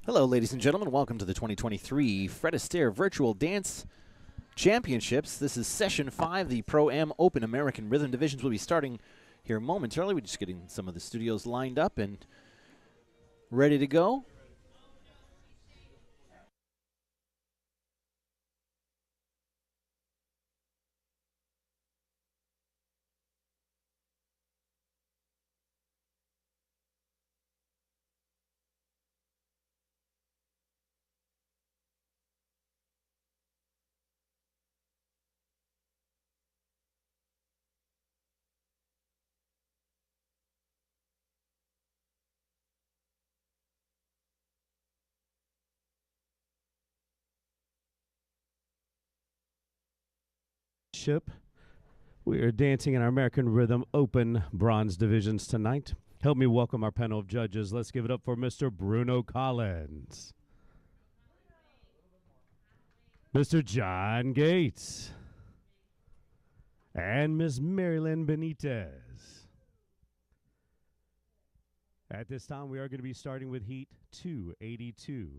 Hello, ladies and gentlemen. Welcome to the 2023 Fred Astaire Virtual Dance Championships. This is Session 5. The Pro-Am Open American Rhythm Divisions will be starting here momentarily. We're just getting some of the studios lined up and ready to go. We are dancing in our American Rhythm Open Bronze Divisions tonight. Help me welcome our panel of judges. Let's give it up for Mr. Bruno Collins, Mr. John Gates, and Ms. Marilyn Benitez. At this time, we are going to be starting with Heat 282.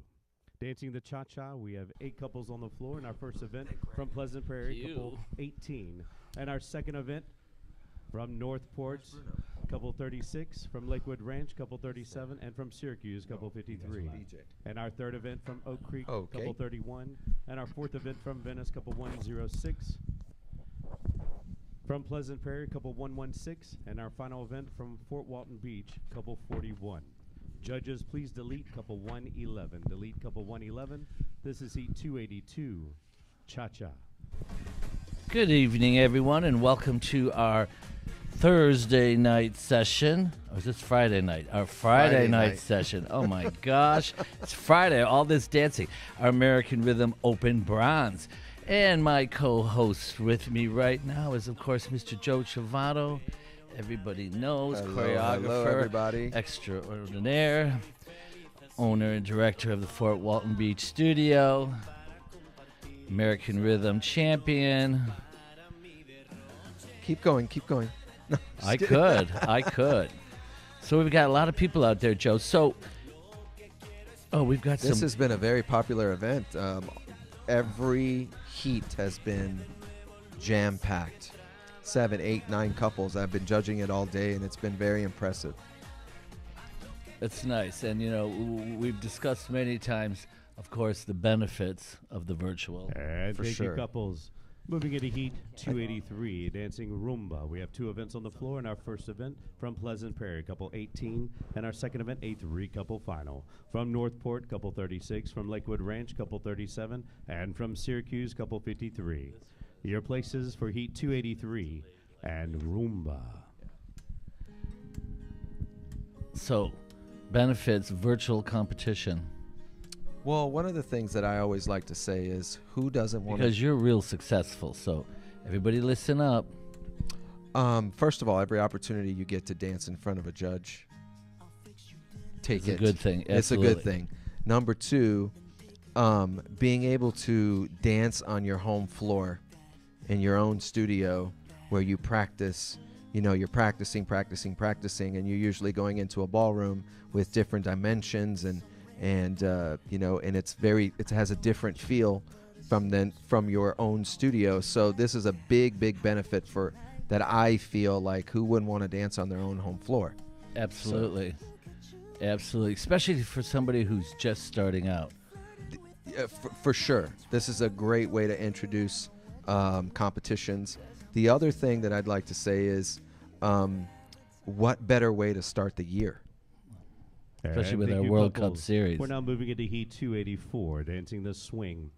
Dancing the Cha-Cha, we have 8 couples on the floor in our first event from Pleasant Prairie, couple 18. And our second event from Northport, couple 36, from Lakewood Ranch, couple 37, and from Syracuse, couple 53. And our third event from Oak Creek, couple 31. And our fourth event from Venice, couple 106. From Pleasant Prairie, couple 116. And our final event from Fort Walton Beach, couple 41. Judges, please delete couple 111. Delete couple 111. This is Heat 282, Cha-Cha. Good evening, everyone, and welcome to our Thursday night session. Or is this Friday night? Our Friday night session. Oh, my gosh. It's Friday, all this dancing. Our American Rhythm Open Bronze. And my co-host with me right now is, of course, Mr. Joe Chiavato. Everybody knows, choreographer, hello, everybody. Extraordinaire, owner and director of the Fort Walton Beach studio, American Rhythm champion. Keep going, keep going. No, I could. So we've got a lot of people out there, Joe. So, we've got This has been a very popular event. Every heat has been jam-packed. 7, 8, 9 couples. I've been judging it all day, and it's been very impressive. It's nice. And, you know, we've discussed many times, of course, the benefits of the virtual. And For thank sure. you, couples. Moving into Heat 283, dancing Rumba. We have 2 events on the floor in our first event from Pleasant Prairie, couple 18, and our second event, a 3-couple final. From Northport, couple 36, from Lakewood Ranch, couple 37, and from Syracuse, couple 53. Your places for Heat 283 and Rumba. So, benefits, virtual competition. Well, one of the things that I always like to say is, who doesn't want Because you're real successful, so everybody listen up. First of all, every opportunity you get to dance in front of a judge, take it. It's a good thing. It's a good thing. Number 2, being able to dance on your home floor in your own studio where you practice, you know, you're practicing, and you're usually going into a ballroom with different dimensions and you know, and it has a different feel from your own studio. So this is a big benefit for that. I feel like who wouldn't want to dance on their own home floor? Absolutely. Absolutely. Especially for somebody who's just starting out. For sure. This is a great way to introduce competitions. The other thing that I'd like to say is, what better way to start the year? Especially And with thank our you, World couples. Cup series. We're now moving into Heat 284, dancing the swing.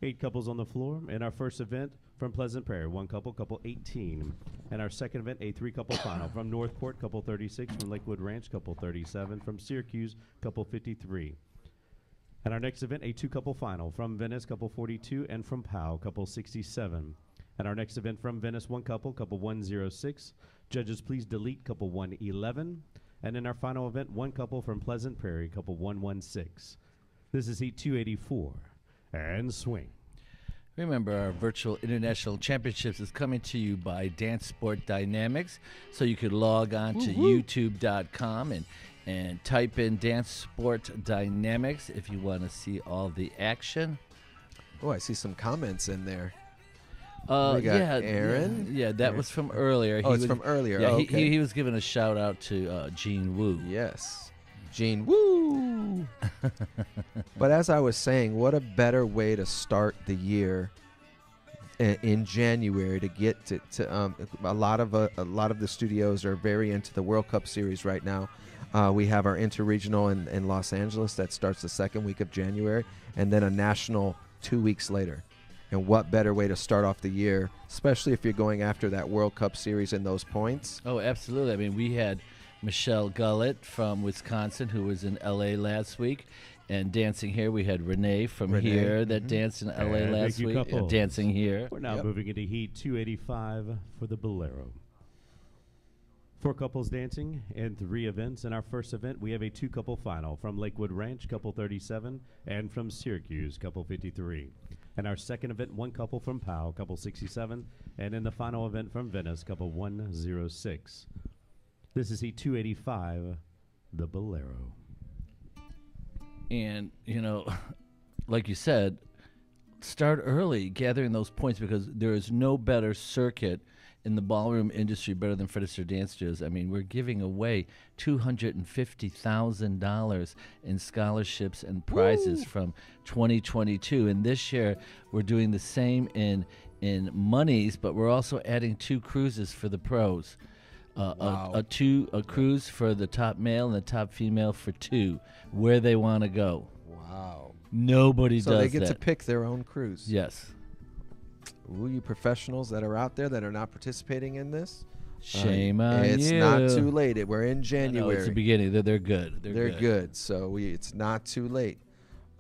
8 couples on the floor in our first event from Pleasant Prairie, 1 couple, couple 18. And our second event, a 3-couple final. From Northport, couple 36. From Lakewood Ranch, couple 37. From Syracuse, couple 53. And our next event, a 2-couple final. From Venice, couple 42. And from Powell, couple 67. And our next event from Venice, 1 couple, couple 106. Judges, please delete couple 111. And in our final event, 1 couple from Pleasant Prairie, couple 116. This is Heat 284 and swing. Remember, our virtual international championships is coming to you by Dance Sport Dynamics. So you could log on to youtube.com and And type in Dance Sport Dynamics if you want to see all the action. Oh, I see some comments in there. We got yeah, Aaron. Yeah, that was from earlier. Oh, it's from earlier. Yeah, Oh, okay. he was giving a shout out to Gene Wu. Yes. Gene Woo. But as I was saying, what a better way to start the year in January to get to a lot of the studios are very into the World Cup series right now. We have our interregional in Los Angeles that starts the second week of January, and then a national 2 weeks later. And what better way to start off the year, especially if you're going after that World Cup series and those points? Oh, absolutely. I mean, we had Michelle Gullett from Wisconsin, who was in L.A. last week. And dancing here, we had Renee from here that danced in L.A. And last thank you, week. couples. Dancing here. We're now moving into Heat 285 for the Bolero. 4 couples dancing and 3 events. In our first event, we have a 2-couple final from Lakewood Ranch, couple 37, and from Syracuse, couple 53. And our second event, 1 couple from Powell, couple 67, and in the final event from Venice, couple 106. This is Heat 285, the Bolero. And, you know, like you said, start early gathering those points because there is no better circuit in the ballroom industry better than Fred Astaire Dance Studios. I mean, we're giving away $250,000 in scholarships and prizes from 2022. And this year, we're doing the same in monies, but we're also adding 2 cruises for the pros. Wow. A cruise for the top male and the top female for 2, where they want to go. Wow. Nobody does So they get that. to pick their own cruise. Yes. Ooh, you professionals that are out there that are not participating in this, Shame on you. it's not too late. We're in I know, January. it's the beginning. They're good. They're good. So it's not too late.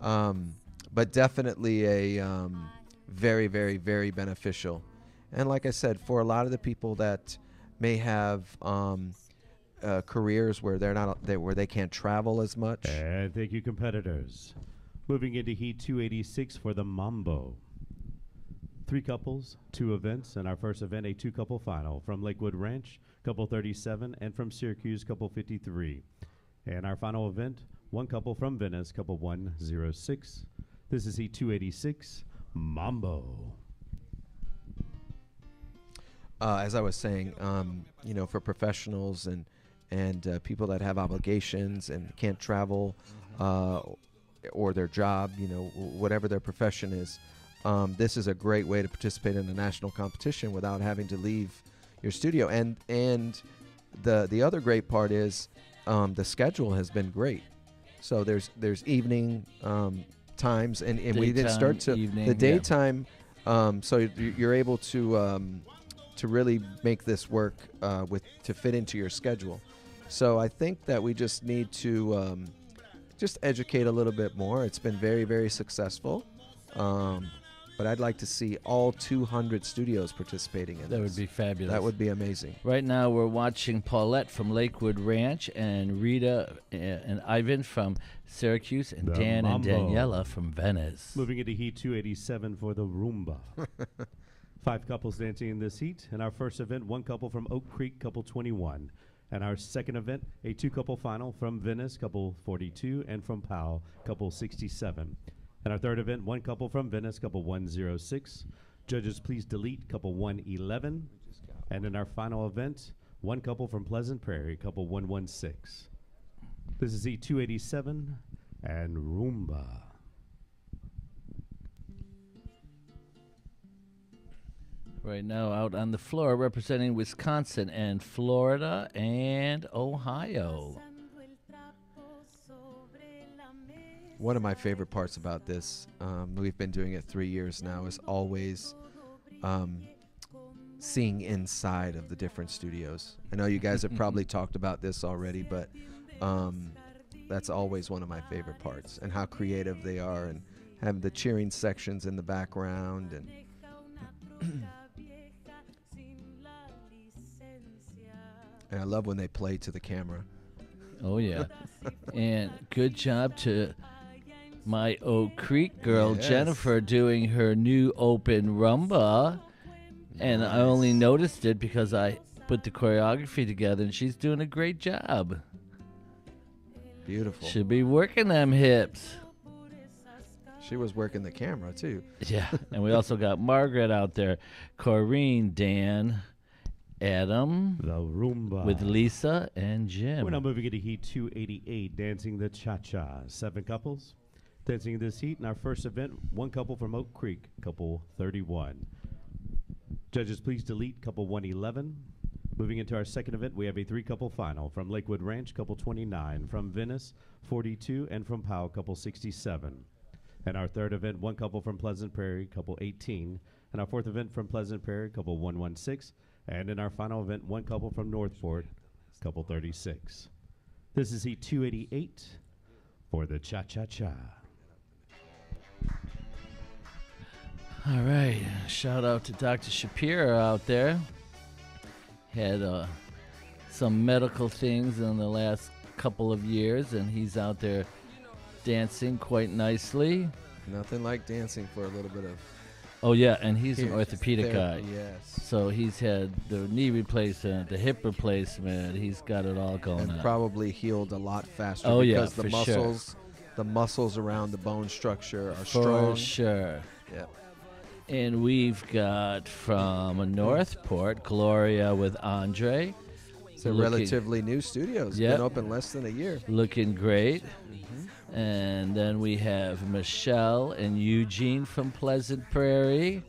But definitely a very, very, very beneficial. And like I said, for a lot of the people that may have careers where where they can't travel as much. And thank you, competitors. Moving into Heat 286 for the Mambo. 3 couples, 2 events, and our first event, a 2-couple final from Lakewood Ranch, couple 37, and from Syracuse, couple 53. And our final event, 1 couple from Venice, couple 106. This is Heat 286, Mambo. As I was saying, for professionals and people that have obligations and can't travel, or their job, whatever their profession is, this is a great way to participate in a national competition without having to leave your studio. And the other great part is the schedule has been great. So there's evening times, and we didn't start to the daytime. So you're able to really make this work to fit into your schedule. So I think that we just need to just educate a little bit more. It's been very, very successful. But I'd like to see all 200 studios participating in this. That would be fabulous. That would be amazing. Right now, we're watching Paulette from Lakewood Ranch and Rita and Ivan from Syracuse and The Dan Mambo. and Daniela from Venice. Moving into Heat 287 for the Roomba. 5 couples dancing in this heat. And our first event, 1 couple from Oak Creek, couple 21. And our second event, a 2-couple final from Venice, couple 42, and from Powell, couple 67. And our third event, 1 couple from Venice, couple 106. Judges, please delete couple 111. And in our final event, 1 couple from Pleasant Prairie, couple 116. This is E287 and Roomba. Right now, out on the floor, representing Wisconsin and Florida and Ohio. One of my favorite parts about this, we've been doing it 3 years now, is always seeing inside of the different studios. I know you guys have probably talked about this already, but that's always one of my favorite parts, and how creative they are, and have the cheering sections in the background. And and I love when they play to the camera. Oh, yeah. And good job to my Oak Creek girl, Yes. Jennifer, doing her new open rumba. And I only noticed it because I put the choreography together, and she's doing a great job. Beautiful. Should be working them hips. She was working the camera, too. Yeah, and we also got Margaret out there, Corrine, Dan, Adam, The Roomba. with Lisa and Jim. We're now moving into Heat 288, dancing the Cha-Cha. 7 couples dancing this heat. In our first event, 1 couple from Oak Creek, couple 31. Judges, please delete couple 111. Moving into our second event, we have a 3-couple final from Lakewood Ranch, couple 29, from Venice, 42, and from Powell, couple 67. And our third event, 1 couple from Pleasant Prairie, couple 18. And our fourth event from Pleasant Prairie, couple 116. And in our final event, 1 couple from Northport, couple 36. This is Heat 288 for the Cha-Cha-Cha. All right, shout out to Dr. Shapiro out there. Had some medical things in the last couple of years, and he's out there dancing quite nicely. Nothing like dancing for a little bit of... Oh, yeah, and he's an Here, orthopedic there- guy. Yes. So he's had the knee replacement, the hip replacement. He's got it all going And on. probably healed a lot faster Oh, yeah, because the for sure. muscles, the muscles around the bone structure are For strong. sure. Yeah. And we've got from Northport, Gloria with Andre. It's a Looking- relatively new studio. It's Yep. been open less than a year. Looking great. And then we have Michelle and Eugene from Pleasant Prairie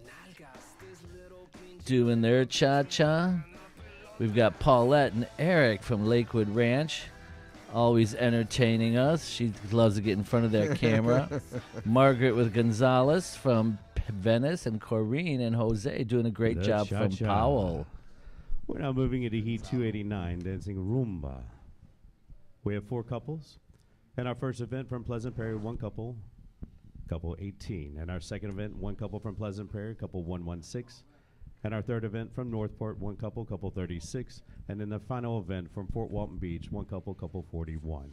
doing their cha-cha. We've got Paulette and Eric from Lakewood Ranch, always entertaining us. She loves to get in front of that camera. Margaret with Gonzalez from Venice, and Corrine and Jose doing a great The job from cha-cha. Powell. We're now moving into Heat 289, dancing Roomba. We have 4 couples. And our first event from Pleasant Prairie, 1 couple, couple 18. And our second event, 1 couple from Pleasant Prairie, couple 116. And our third event from Northport, 1 couple, couple 36. And then the final event from Fort Walton Beach, 1 couple, couple 41.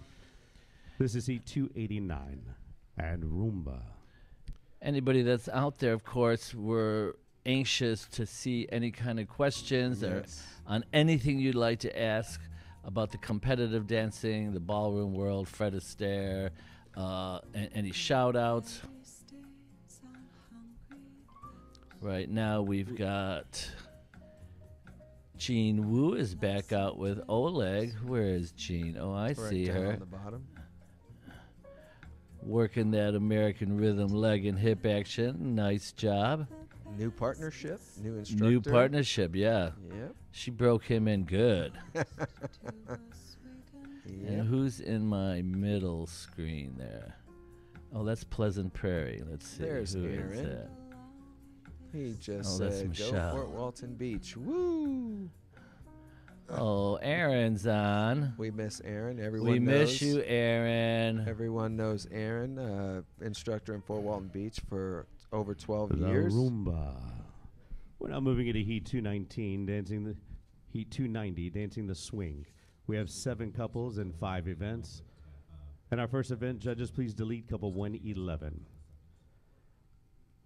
This is Heat 289 and Roomba. Anybody that's out there, of course, we're anxious to see any kind of questions or Yes. on anything you'd like to ask about the competitive dancing, the ballroom world, Fred Astaire, any shout outs. Right now we've got Jean Wu is back out with Oleg. Where is Jean? Oh, I Right see down her. on the bottom. Working that American rhythm leg and hip action. Nice job. New partnership, new instructor. New partnership, yeah. Yep. She broke him in good. Yep. And who's in my middle screen there? Oh, that's Pleasant Prairie. Let's see. There's who is Aaron. that? He just Oh, that's said, "Go Michelle. Fort Walton Beach." Woo! Oh, Aaron's on. We miss Aaron. Everyone We knows. miss you, Aaron. Everyone knows Aaron, instructor in Fort Walton Beach for over 12 The years. Roomba. We're now moving into Heat 219, dancing the Heat 290, dancing the swing. We have 7 couples and 5 events. And our first event, judges, please delete couple 111.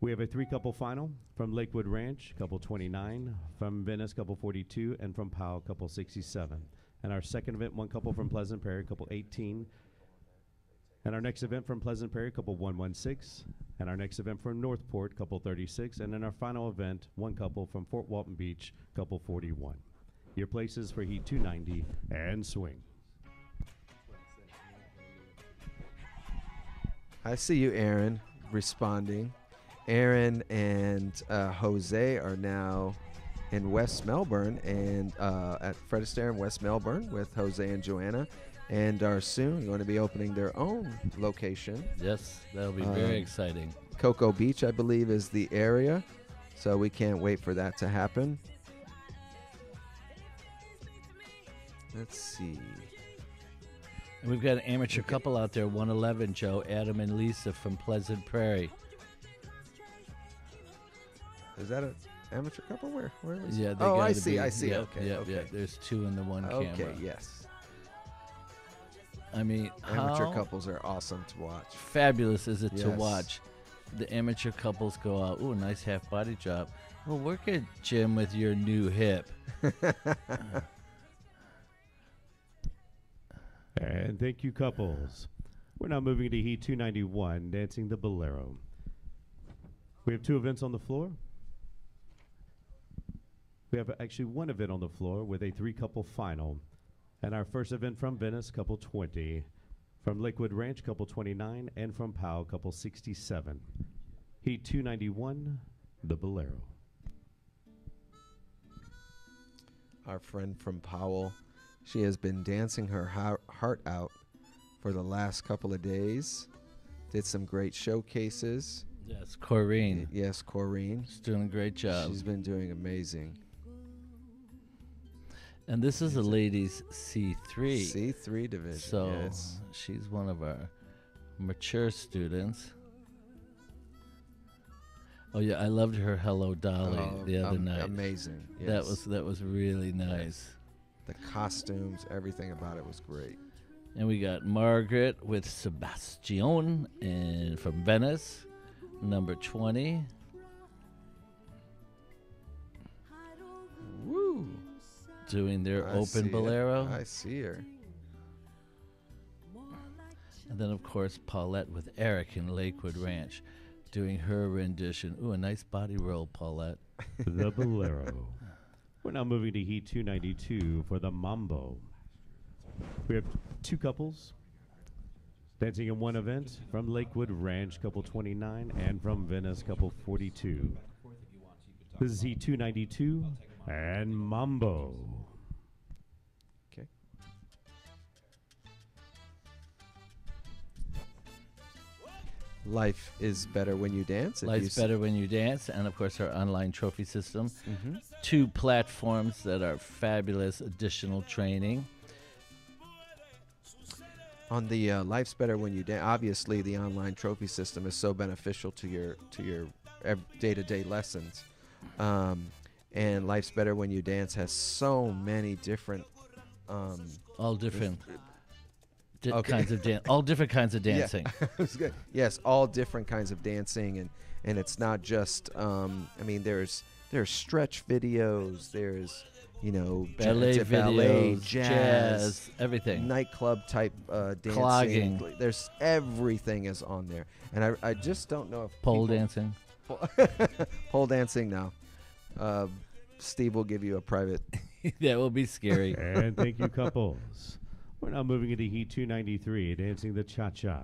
We have a 3-couple final from Lakewood Ranch, couple 29, from Venice, couple 42, and from Powell, couple 67. And our second event, 1 couple from Pleasant Prairie, couple 18. And our next event from Pleasant Prairie, couple 116. And our next event from Northport, couple 36. And then our final event, 1 couple from Fort Walton Beach, couple 41. Your places for Heat 290 and swing. I see you, Aaron, responding. Aaron and Jose are now in West Melbourne and at Fred Astaire in West Melbourne with Jose and Joanna, and are soon going to be opening their own location. Yes, that'll be very exciting. Cocoa Beach, I believe, is the area, so we can't wait for that to happen. Let's see. And we've got an amateur couple out there, 111, Joe, Adam and Lisa from Pleasant Prairie. Is that an amateur couple? Where is Yeah, it? they Oh, I gotta see. be- I see. Yeah, Okay. yeah, okay. yeah. There's 2 in the one Okay. camera. Yes. I mean, Amateur how couples are awesome to watch. fabulous is it to Yes. watch the amateur couples go out? Ooh, nice half body drop. Well, work it, Jim, with your new hip. And thank you, couples. We're now moving to Heat 291, dancing the Bolero. We have 2 events on the floor. We have actually 1 event on the floor with a 3-couple final. And our first event from Venice, couple 20. From Lakewood Ranch, couple 29. And from Powell, couple 67. Heat 291, the Bolero. Our friend from Powell, she has been dancing her heart out for the last couple of days. Did some great showcases. Yes, Corrine. Yes, Corrine. She's doing a great job. She's been doing amazing. And this is a ladies C3. C3 division. So yes. she's one of our mature students. Oh yeah, I loved her Hello Dolly the other night. Amazing. Yes. That was really nice. The costumes, everything about it was great. And we got Margaret with Sebastian from Venice, number 20. Woo! Doing their I open see bolero. I see her. And then, of course, Paulette with Eric in Lakewood Ranch doing her rendition. Ooh, a nice body roll, Paulette. The Bolero. We're now moving to Heat 292 for the Mambo. We have 2 couples dancing in 1 event from Lakewood Ranch, couple 29, and from Venice, couple 42. This is Heat 292 and Mambo. Okay. Life is better when you dance. Life's better when you dance. And, of course, our online trophy system. Mm-hmm. 2 platforms that are fabulous additional training. On the Life's Better When You Dance, obviously the online trophy system is so beneficial to your day-to-day lessons. And Life's Better When You Dance has so many different All different Okay. kinds of all different kinds of dancing. Yeah. It's good. Yes, all different kinds of dancing, and it's not just there's stretch videos, there's Ballet videos, jazz, everything. nightclub type dancing. Clogging. There's everything is on there, and I just don't know if Pole people- dancing. pole dancing now. Steve will give you a private. That will be scary. And thank you, couples. We're now moving into Heat 293, dancing the Cha-Cha.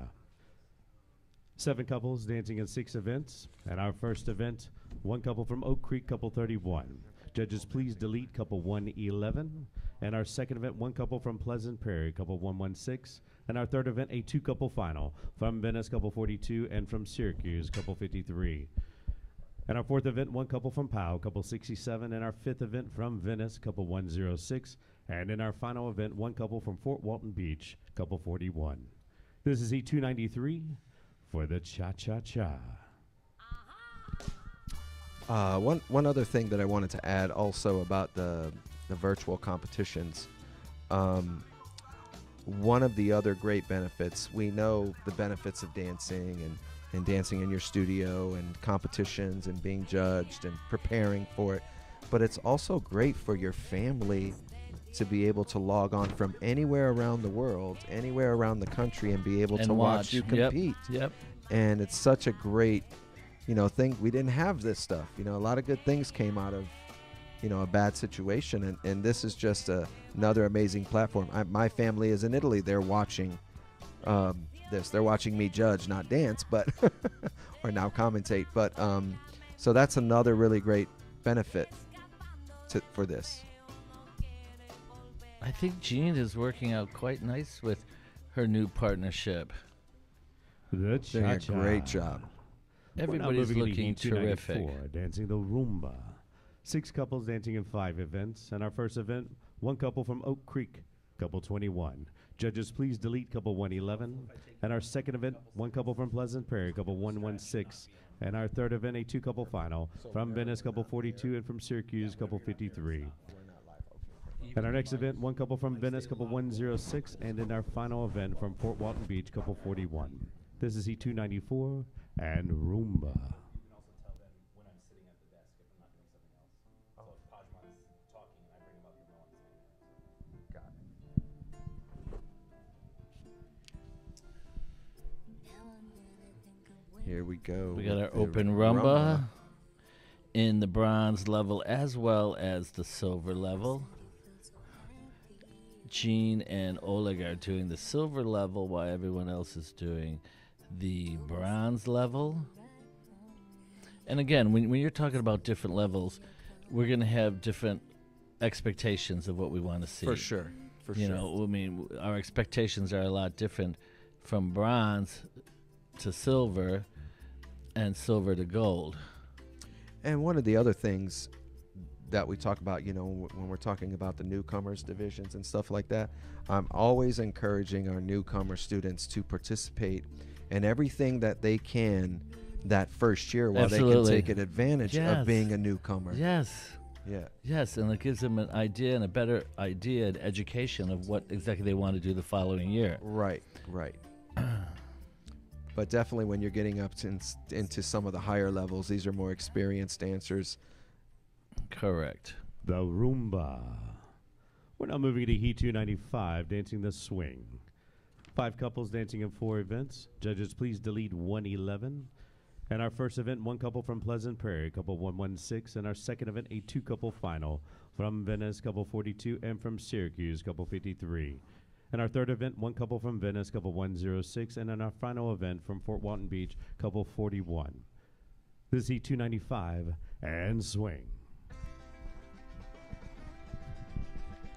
7 couples dancing in 6 events. And our first event, 1 couple from Oak Creek, couple 31. Judges, please delete couple 111. And our second event, 1 couple from Pleasant Prairie, couple 116. And our third event, a 2-couple final from Venice, couple 42, and from Syracuse, couple 53. And our fourth event, 1 couple from Powell, couple 67. And our fifth event from Venice, couple 106. And in our final event, 1 couple from Fort Walton Beach, couple 41. This is E293 for the Cha-Cha-Cha. One other thing that I wanted to add also about the virtual competitions. One of the other great benefits, we know the benefits of dancing and dancing in your studio and competitions and being judged and preparing for it, but it's also great for your family to be able to log on from anywhere around the world, anywhere around the country, and be able And to watch watch. you Yep. compete. Yep. And it's such a great, thing. We didn't have this stuff. A lot of good things came out of, a bad situation, and this is just another amazing platform. My family is in Italy. They're watching this. They're watching me judge, not dance, but or now commentate. But so that's another really great benefit for this. I think Jean is working out quite nice with her new partnership. The Doing a Cha-Cha. great job. Everybody's looking terrific. E294, dancing the Rumba. 6 couples dancing in 5 events. And our first event, 1 couple from Oak Creek, couple 21. Judges, please delete couple 111. And our second event, 1 couple from Pleasant Prairie, couple 116. And our third event, a 2-couple final from Venice, couple 42, and from Syracuse, couple 53. And our next event, 1 couple from Venice, couple 106, and in our final event from Fort Walton Beach, couple 41. This is E294 and Roomba. Here we go. We got with our the open rumba in the bronze level as well as the silver level. Gene and Oleg are doing the silver level while everyone else is doing the bronze level. And again, when you're talking about different levels, we're going to have different expectations of what we want to see. For sure. You know, I mean, our expectations are a lot different from bronze to silver and silver to gold. And one of the other things that we talk about, you know, when we're talking about the newcomers divisions and stuff like that, I'm always encouraging our newcomer students to participate in everything that they can that first year while they can take an advantage of being a newcomer. Yes. Yeah. Yes, and it gives them an idea and a better idea and education of what exactly they want to do the following year. Right, right. But definitely when you're getting up into some of the higher levels, these are more experienced dancers. Correct. The Rumba. We're now moving to Heat 295, dancing the swing. 5 couples dancing in 4 events. Judges, please delete 111. And our first event, 1 couple from Pleasant Prairie, couple 116. And our second event, a 2-couple final from Venice, couple 42. And from Syracuse, couple 53. And our third event, 1 couple from Venice, couple 106. And then our final event from Fort Walton Beach, couple 41. This is Heat 295 and swing.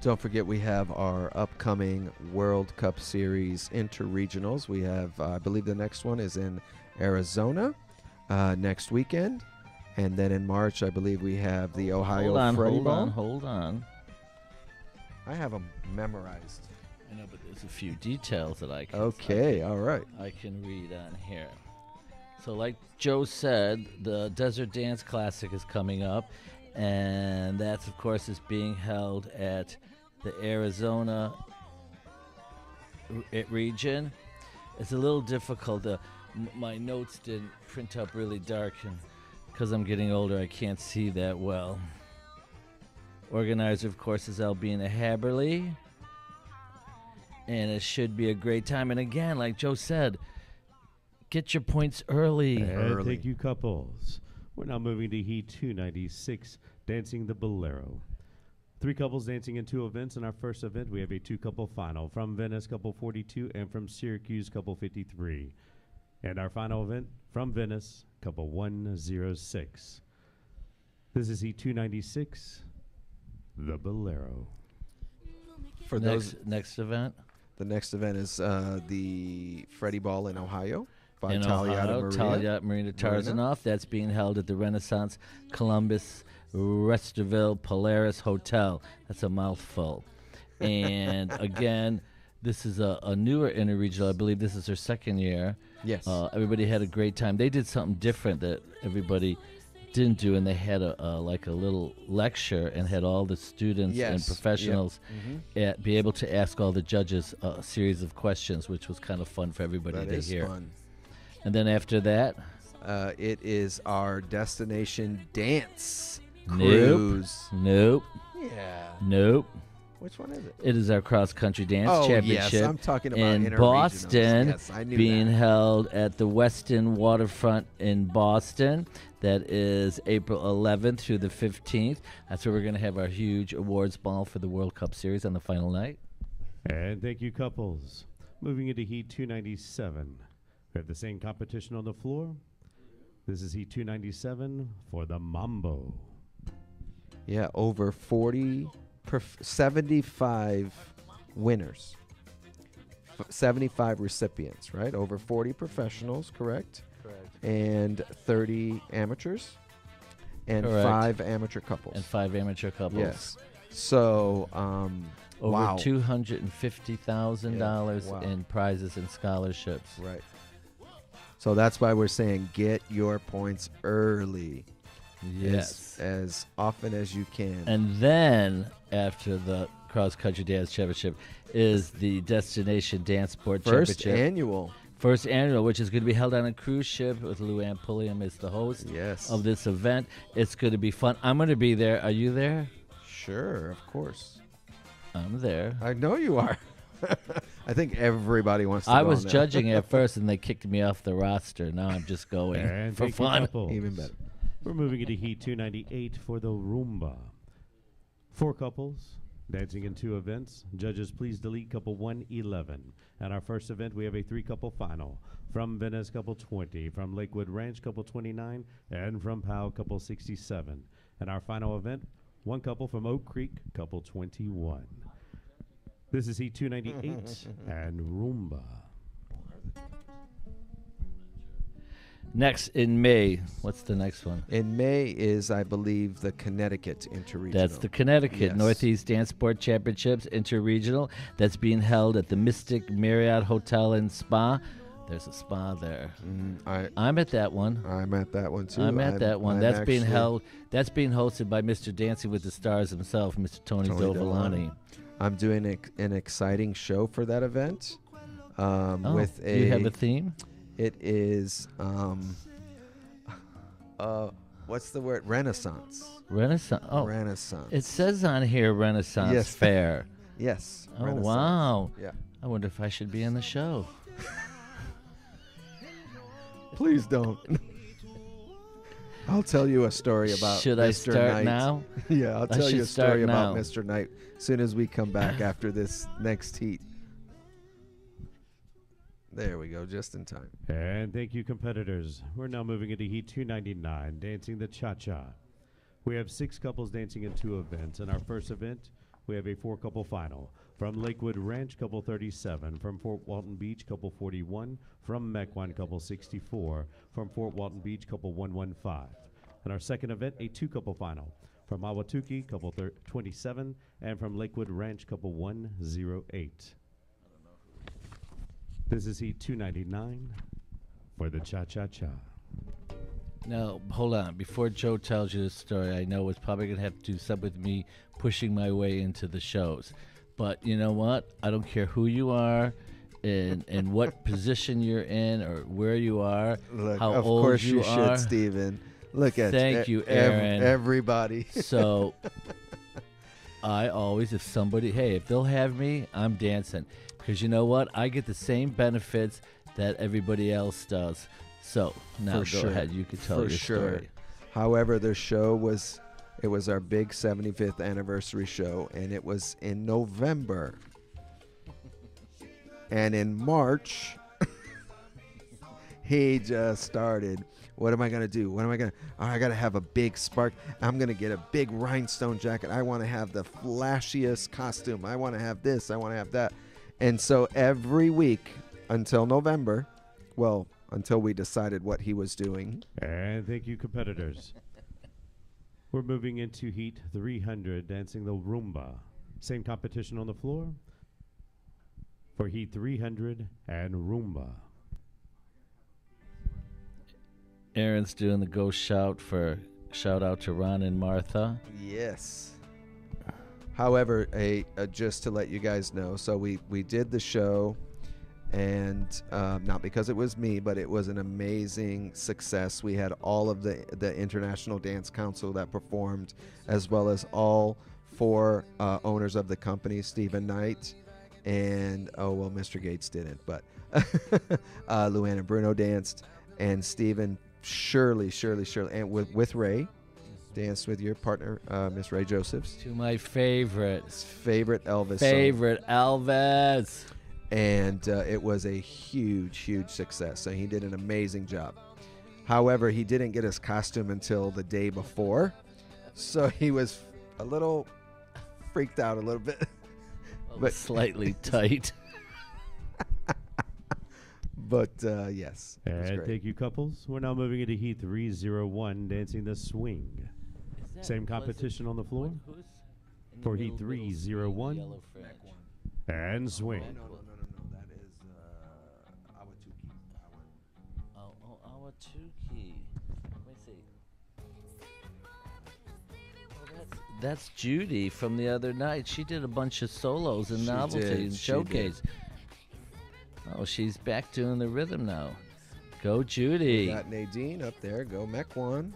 Don't forget we have our upcoming World Cup Series interregionals. We have, I believe the next one is in Arizona next weekend. And then in March, I believe we have the Ohio Freddie Ball. Hold on. I have them memorized. I know, but there's a few details that I can all right. I can read on here. So like Joe said, the Desert Dance Classic is coming up. And that's, of course, is being held at the Arizona region. It's a little difficult. My notes didn't print up really dark, and because I'm getting older, I can't see that well. Organizer, of course, is Albina Haberly. And it should be a great time. And again, like Joe said, get your points early. And thank you, couples. We're now moving to Heat 296, dancing the Bolero. 3 couples dancing in 2 events. In our first event, we have a 2-couple final from Venice, couple 42, and from Syracuse, couple 53. And our final event from Venice, couple 106. This is Heat 296, the Bolero. For next event? The next event is the Freddie Ball in Ohio. By In Ohio, Talia Marina Tarzanoff. That's being held at the Renaissance Columbus Westerville Polaris Hotel. That's a mouthful. And again, this is a newer interregional. I believe this is their second year. Yes. Everybody had a great time. They did something different that everybody didn't do, and they had like a little lecture and had all the students and professionals be able to ask all the judges a series of questions, which was kind of fun for everybody to hear. Fun. And then after that, it is our destination dance cruise. Nope. Yeah. Nope. Which one is it? It is our cross-country dance championship. Yes, I'm talking about in Boston, yes, I knew being that. held at the Westin Waterfront in Boston. That is April 11th through the 15th. That's where we're going to have our huge awards ball for the World Cup Series on the final night. And thank you, couples. Moving into Heat 297. We have the same competition on the floor. This is Heat 297 for the Mambo. Yeah, over 75 winners. 75 recipients, right? Over 40 professionals, correct? Correct. And 30 amateurs. And Correct. 5 amateur couples. And 5 amateur couples. Yes. So, Over wow. $250,000 wow. in prizes and scholarships. Right. So that's why we're saying get your points early. Yes. As often as you can. And then after the cross country dance championship is the Destination Dance Sport First Championship. First annual, which is going to be held on a cruise ship with Luann Pulliam as the host of this event. It's going to be fun. I'm going to be there. Are you there? Sure, of course. I'm there. I know you are. I think everybody wants to I go was now. judging at first, and they kicked me off the roster. Now I'm just going And for thank you, fun. couples. Even better. We're moving into Heat 298 for the Roomba. 4 couples dancing in 2 events. Judges, please delete couple 111. At our first event, we have a 3-couple final. From Venice, couple 20. From Lakewood Ranch, couple 29. And from Powell, couple 67. And our final event, 1 couple from Oak Creek, couple 21. This is Heat 298 and Roomba. Next in May, what's the next one? In May is, I believe, the Connecticut Interregional. That's the Connecticut Yes. Northeast Dance Sport Championships Interregional. That's being held at the Mystic Marriott Hotel and Spa. There's a spa there. I'm at that one. I'm at that one, too. I'm at that one. I'm That's being actually- held. That's being hosted by Mr. Dancing with the Stars himself, Mr. Tony Dovolani. I'm doing an exciting show for that event. With do you have a theme? It is, what's the word? Renaissance. Renaissance. Oh, Renaissance. it says on here Renaissance Yes. Fair. Yes. Oh, Renaissance. wow. Yeah. I wonder if I should be in the show. Please don't. I'll tell you a story about Should Mr. I start Knight. now? Yeah, I'll I tell you should a story start about now. Mr. Knight as soon as we come back after this next heat. There we go, just in time. And thank you, competitors. We're now moving into Heat 299, dancing the cha-cha. We have 6 couples dancing in 2 events. In our first event, we have a 4-couple final. From Lakewood Ranch, couple 37. From Fort Walton Beach, couple 41. From Mequon, couple 64. From Fort Walton Beach, couple 115. In our second event, a 2-couple final. From Ahwatukee, couple 27. And from Lakewood Ranch, couple 108. This is Heat 299 for the cha-cha-cha. Now, hold on. Before Joe tells you this story, I know it's probably going to have to do something with me pushing my way into the shows. But you know what? I don't care who you are and what position you're in or where you are, Look, how of old course you you are. should, Steven. Look at Thank you, Aaron. Everybody. So I always, if they'll have me, I'm dancing. Because you know what? I get the same benefits that everybody else does. So now For go sure. ahead. You can tell For your sure. story. However, the show was our big 75th anniversary show, and it was in November. And in March, he just started. What am I going to do? I got to have a big spark. I'm going to get a big rhinestone jacket. I want to have the flashiest costume. I want to have this. I want to have that. And so every week until November, well, until we decided what he was doing. And thank you, competitors. We're moving into Heat 300, dancing the Roomba. Same competition on the floor for Heat 300 and Roomba. Aaron's doing the ghost shout out to Ron and Martha. Yes. However, just to let you guys know, so we did the show, and not because it was me, but it was an amazing success. We had all of the International Dance Council that performed, as well as all 4 owners of the company, Stephen Knight, and Mr. Gates didn't, but Luann and Bruno danced, and Stephen Shirley, and with Ray. Danced with your partner, Miss Ray Josephs. To my favorite Elvis Favorite Elvis. And it was a huge success. So he did an amazing job. However, he didn't get his costume until the day before. So he was a little freaked out a little bit. But slightly tight. But yes. it was And great. thank you, couples. We're now moving into Heat 301, dancing the swing. Same competition on the floor for Heat 301 and swing. No. That is Ahwatukee. Ahwatukee. Let me see. That's Judy from the other night. She did a bunch of solos and She novelty did, and she showcase. Oh, she's back doing the rhythm now. Go, Judy. We got Nadine up there. Go Mequon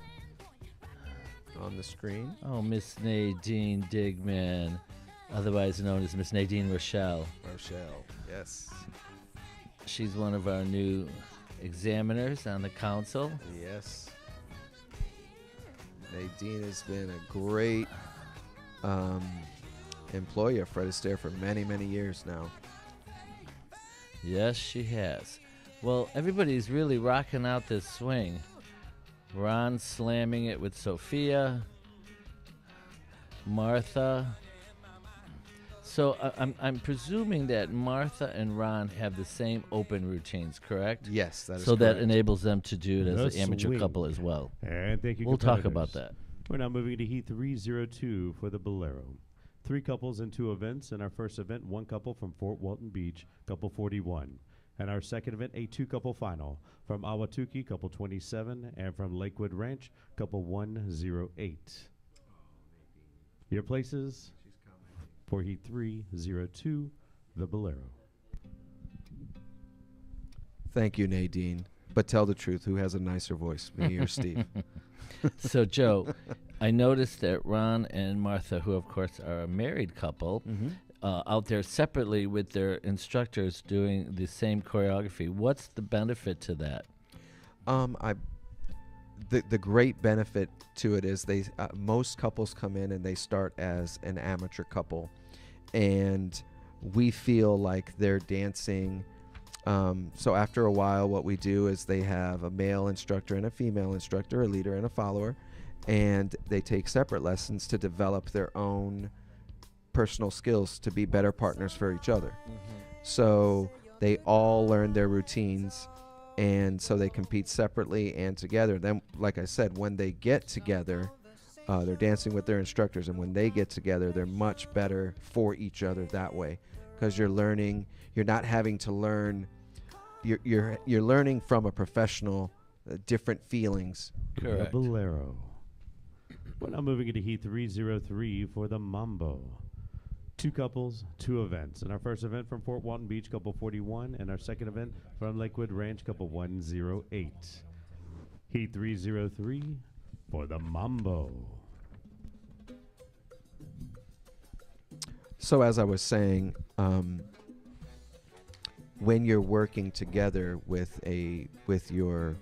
on the screen. Oh, Miss Nadine Digman. otherwise known as Miss Nadine Rochelle. Rochelle, yes. She's one of our new examiners on the council. Yes. Nadine has been a great employee of Fred Astaire for many, many years now. Yes, she has. Well, everybody's really rocking out this swing. Ron slamming it with Sophia. Martha. So I'm presuming that Martha and Ron have the same open routines, correct? Yes, that is so correct. that enables them to do it as The an amateur swing. couple as well. And thank you, We'll talk competitors. about that. We're now moving to Heat 302 for the Bolero. 3 couples and 2 events. In our first event, 1 couple from Fort Walton Beach, couple 41. And our second event, a 2-couple final from Ahwatukee, couple 27, and from Lakewood Ranch, couple 108. Your places for Heat 302, the Bolero. Thank you, Nadine. But tell the truth, who has a nicer voice, me or Steve? So, Joe, I noticed that Ron and Martha, who of course are a married couple, out there separately with their instructors doing the same choreography. What's the benefit to that? The great benefit to it is most couples come in and they start as an amateur couple, and we feel like they're dancing. So after a while, what we do is they have a male instructor and a female instructor, a leader and a follower, and they take separate lessons to develop their own personal skills to be better partners for each other. So they all learn their routines, and so they compete separately and together. Then, like I said, when they get together, they're dancing with their instructors, and when they get together, they're much better for each other that way, because you're learning. You're not having to learn. You're learning from a professional, different feelings. Correct. The Bolero. We're now moving into Heat 303 for the Mambo. 2 couples, 2 events. And our first event from Fort Walton Beach, couple 41, and our second event from Lakewood Ranch, couple 108. Heat 303 for the Mambo. So as I was saying, when you're working together with your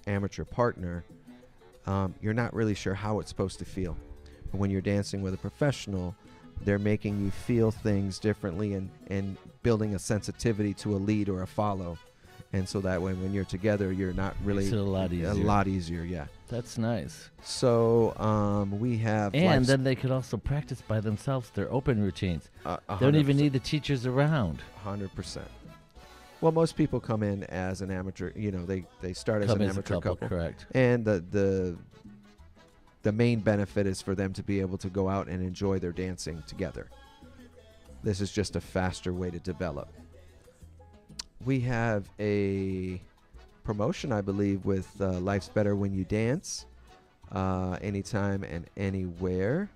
amateur partner, you're not really sure how it's supposed to feel. But when you're dancing with a professional, they're making you feel things differently and building a sensitivity to a lead or a follow. And so that way, when you're together, you're not really... Makes it a lot easier. A lot easier, yeah. That's nice. So we have... And then they could also practice by themselves their open routines. They don't even need the teachers around. 100%. Well, most people come in as an amateur. They start as an amateur couple. Correct. And the main benefit is for them to be able to go out and enjoy their dancing together. This is just a faster way to develop. We have a promotion, I believe, with Life's Better When You Dance, anytime and anywhere.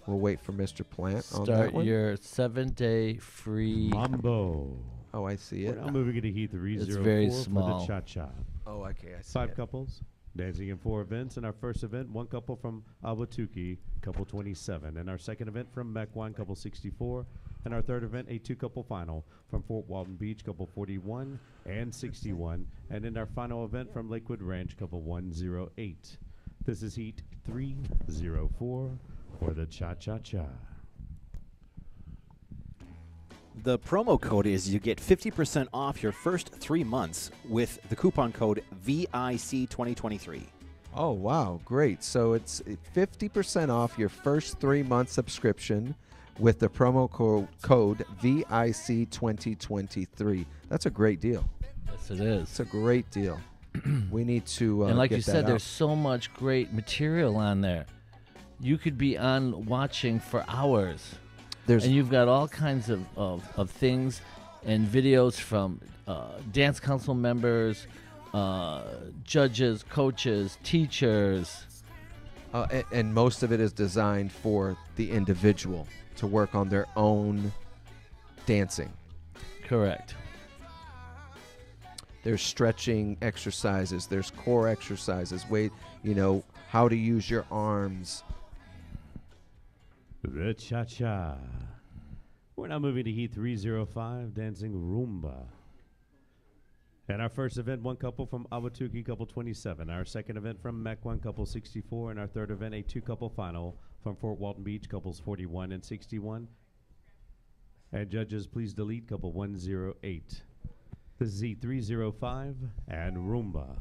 We'll wait for Mr. Plant on that Start one. your 7-day free. Mambo. Oh, I see it. We're now moving into Heat 304 very for small. the Cha-Cha. Oh, okay, I see 5 it. couples dancing in 4 events. In our first event, 1 couple from Ahwatukee, couple 27. And our second event from Mequon, couple 64. And our third event, a 2-couple final from Fort Walton Beach, couple 41 and 61. And in our final event from Lakewood Ranch, couple 108. This is Heat 304 for the Cha-Cha-Cha. The promo code is you get 50% off your first 3 months with the coupon code VIC2023. Oh, wow, great. So it's 50% off your first 3-month subscription with the promo code VIC2023. That's a great deal. Yes, it is. It's a great deal. We need to and like get you that said, out. there's so much great material on there. You could be on watching for hours. And you've got all kinds of things and videos from dance council members, judges, coaches, teachers. And most of it is designed for the individual to work on their own dancing. Correct. There's stretching exercises. There's core exercises. How to use your arms. The Cha-Cha. We're now moving to Heat 305, dancing Rumba. And our first event, one couple from Awatuki, couple 27. Our second event from Mequon, couple 64. And our third event, a two-couple final from Fort Walton Beach, couples 41 and 61. And judges, please delete couple 108. This is Heat 305 and Rumba.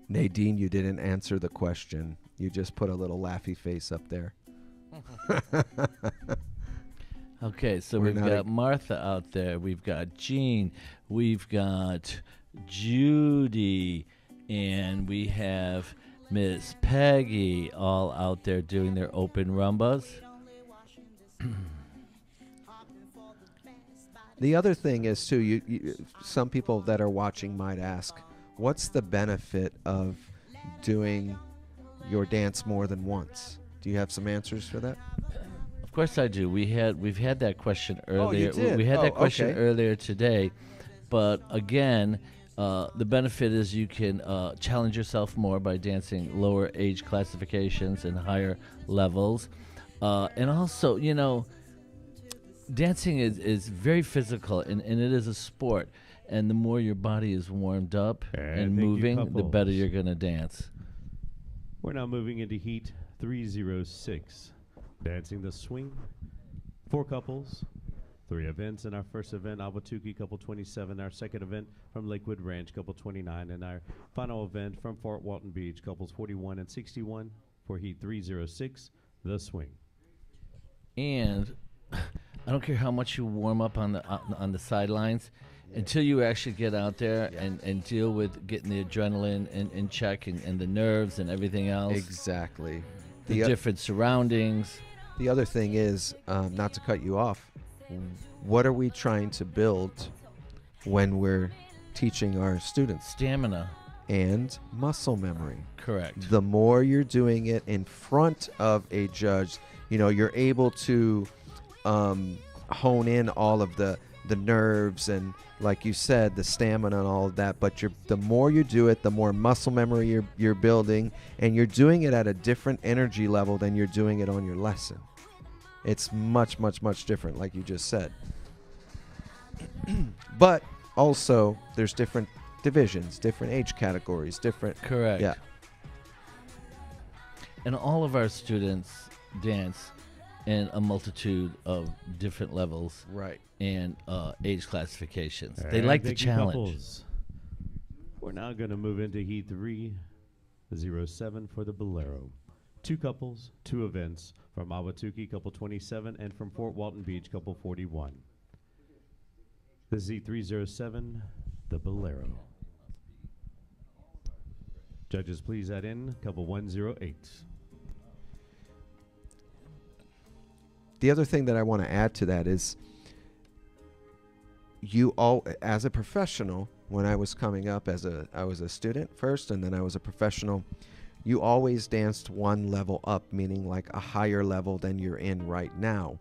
Nadine, you didn't answer the question. You just put a little laughy face up there. Okay, so We're we've not got Martha out there. We've got Jean. We've got Judy. And we have Miss Peggy all out there doing their open rumbas. The other thing is, too, you some people that are watching might ask, what's the benefit of doing your dance more than once? Do you have some answers for that? Of course I do. We've had that question earlier. you did? We had that question Okay. earlier today, but again, the benefit is you can challenge yourself more by dancing lower age classifications and higher levels, and also, dancing is very physical and it is a sport. And the more your body is warmed up and thank you, moving, the couples. better you're gonna dance. We're now moving into Heat 306, dancing the swing. 4 couples, 3 events. In our first event, Awatuki, couple 27. Our second event from Lakewood Ranch, couple 29. And our final event from Fort Walton Beach, couples 41 and 61 for Heat 306, the swing. And I don't care how much you warm up on the sidelines, until you actually get out there and deal with getting the adrenaline in check and the nerves and everything else. Exactly. The different surroundings. The other thing is, not to cut you off, what are we trying to build when we're teaching our students? Stamina. And muscle memory. Correct. The more you're doing it in front of a judge, you're able to hone in all of the nerves and, like you said, the stamina and all of that. But the more you do it, the more muscle memory you're building, and you're doing it at a different energy level than you're doing it on your lesson. It's much, much, much different, like you just said. But also, there's different divisions, different age categories, different. Correct. Yeah. And all of our students dance in a multitude of different levels Right. and age classifications. They And like the thank you, challenge. couples. We're now going to move into Heat 307 for the Bolero. 2 couples, 2 events from Awatuki, couple 27, and from Fort Walton Beach, couple 41. This is Heat 307, the Bolero. Judges, please add in couple 108. The other thing that I want to add to that is, as a professional, when I was coming up I was a student first, and then I was a professional, you always danced one level up, meaning like a higher level than you're in right now.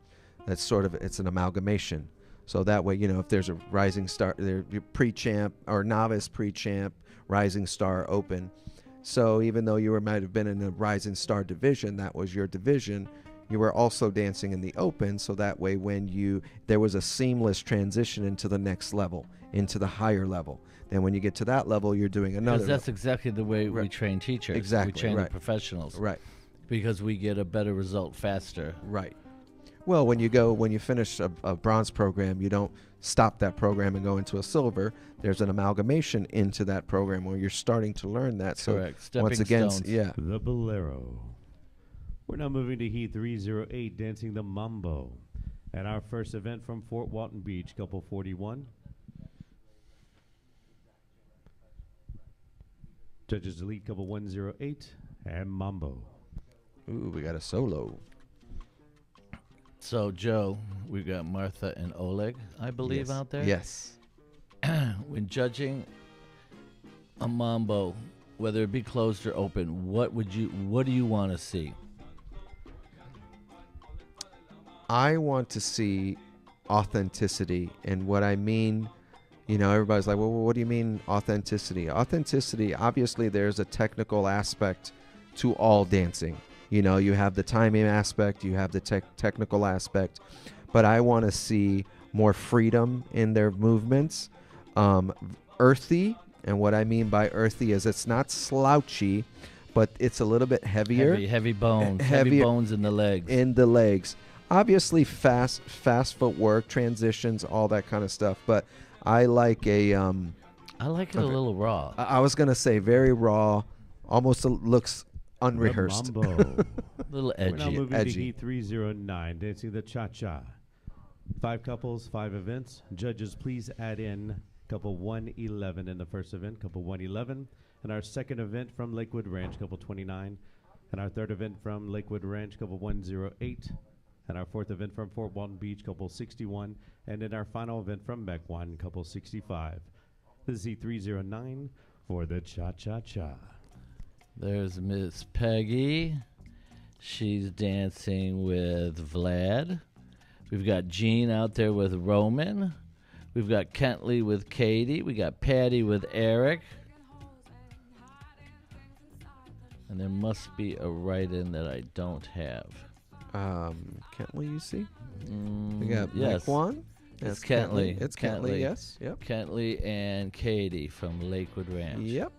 It's an amalgamation. So that way, if there's a rising star, your pre-champ or novice pre-champ, rising star, open. So even though you might have been in the rising star division, that was your division, you were also dancing in the open, so that way there was a seamless transition into the next level, into the higher level. Then when you get to that level, you're doing another. Because that's exactly the way we Right. train teachers. Exactly, We train right. the professionals. Right, Because we get a better result faster. right. Well, when you finish a bronze program, you don't stop that program and go into a silver. There's an amalgamation into that program where you're starting to learn that. Correct. So Stepping once again, stones. yeah. The Bolero. We're now moving to Heat 308, dancing the Mambo. And our first event from Fort Walton Beach, couple 41. Judges delete couple 108 and Mambo. Ooh, we got a solo. So, Joe, we've got Martha and Oleg, I believe, Yes. out there. Yes. When judging a mambo, whether it be closed or open, what do you want to see? I want to see authenticity, and what I mean, everybody's like, well, what do you mean authenticity? Authenticity, obviously there's a technical aspect to all dancing. You know, you have the timing aspect, you have the technical aspect, but I want to see more freedom in their movements. Earthy, and what I mean by earthy is it's not slouchy, but it's a little bit heavier. Heavy bones. Heavier Heavy bones in the legs. In the legs. Obviously fast footwork, transitions, all that kind of stuff. But I like I like it a little raw. I was gonna say very raw, almost looks unrehearsed. The Mambo. A little We're now edgy. moving Edgy. to Heat 309, dancing the cha-cha. 5 couples, 5 events. Judges, please add in couple 111 in the first event, couple 111, and our second event from Lakewood Ranch, couple 29, and our third event from Lakewood Ranch, couple 108, and our fourth event from Fort Walton Beach, couple 61, and then our final event from Mequon, couple 65. This is Heat 309 for the cha-cha-cha. There's Miss Peggy. She's dancing with Vlad. We've got Jean out there with Roman. We've got Kentley with Katie. We got Patty with Eric. And there must be a write-in that I don't have. Kentley, you see? We got yes. Mequon. It's That's Kentley. It's Kentley, yes. Yep. Kentley and Katie from Lakewood Ranch. Yep.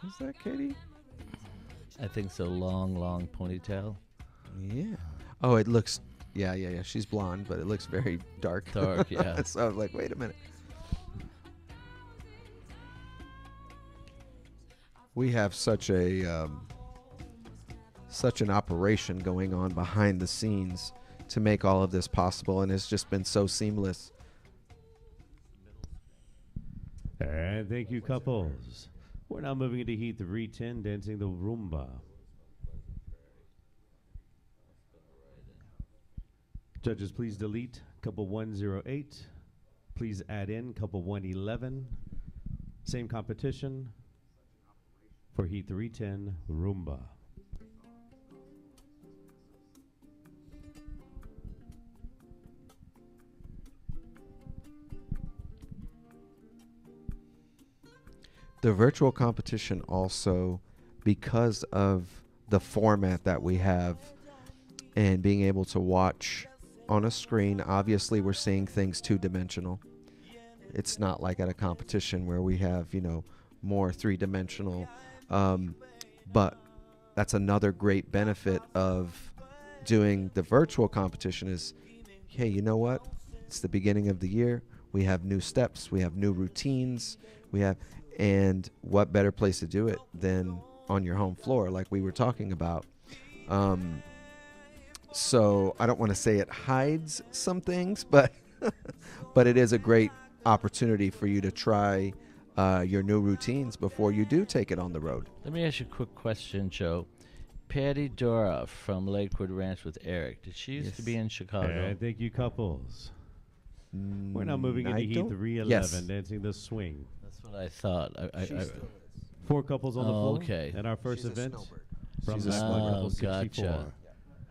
Is that Katie? I think so. Long Yeah. ponytail. Oh, it looks. Yeah. She's blonde, but it looks very dark. Dark, yeah. So I was like, wait a minute. We have such an operation going on behind the scenes to make all of this possible, and it's just been so seamless. And thank you, couples. We're now moving into Heat 310, dancing the rumba. Judges, please delete couple 108. Please add in couple 111. Same competition for Heat 310, rumba. The virtual competition also, because of the format that we have and being able to watch on a screen, obviously we're seeing things two-dimensional. It's not like at a competition where we have, more three-dimensional. But that's another great benefit of doing the virtual competition is, hey, you know what? It's the beginning of the year. We have new steps. We have new routines. And what better place to do it than on your home floor, like we were talking about. So I don't want to say it hides some things, but but it is a great opportunity for you to try your new routines before you do take it on the road. Let me ask you a quick question, Joe. Patty Dora from Lakewood Ranch with Eric. Did she used to be in Chicago? And thank you, couples. We're now moving into I Heat don't- 311, yes. dancing the swing. That's what I thought. I 4 couples on the floor. okay. And our first event from She's a Mequon, snowbird. couple 64. Gotcha.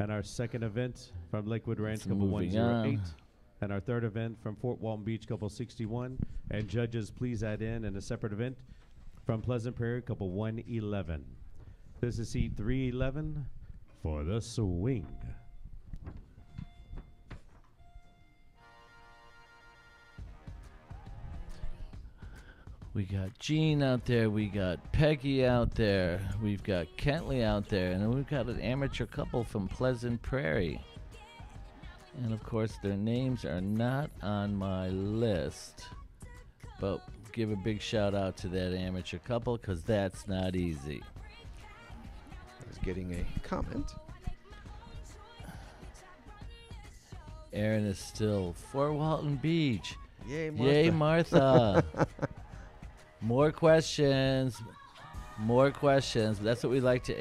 And our second event from Lakewood Ranch, It's couple moving 108. on. And our third event from Fort Walton Beach, couple 61. And judges, please add in a separate event from Pleasant Prairie, couple 111. This is Heat 311 for the swing. We got Jean out there. We got Peggy out there. We've got Kentley out there. And then we've got an amateur couple from Pleasant Prairie. And, of course, their names are not on my list. But give a big shout-out to that amateur couple because that's not easy. I was getting a comment. Aaron is still Fort Walton Beach. Yay, Martha. Yay, Martha. More questions. More questions. That's what we like to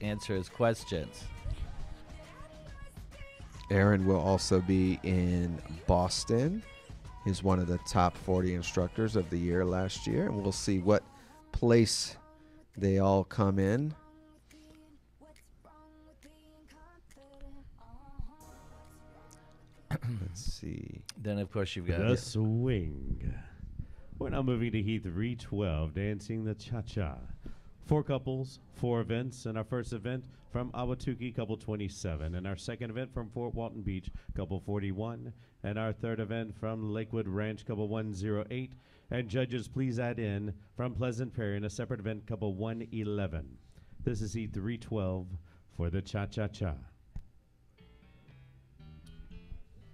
answer is questions. Aaron will also be in Boston. He's one of the top 40 instructors of the year last year, and we'll see what place they all come in. Then, of course, you've got The swing. We're now moving to Heat 312, dancing the cha-cha. 4 couples, 4 events, and our first event from Awatuki, couple 27, and our second event from Fort Walton Beach, couple 41, and our third event from Lakewood Ranch, couple 108, and judges please add in from Pleasant Prairie in a separate event, couple 111. This is Heat 312 for the cha-cha-cha.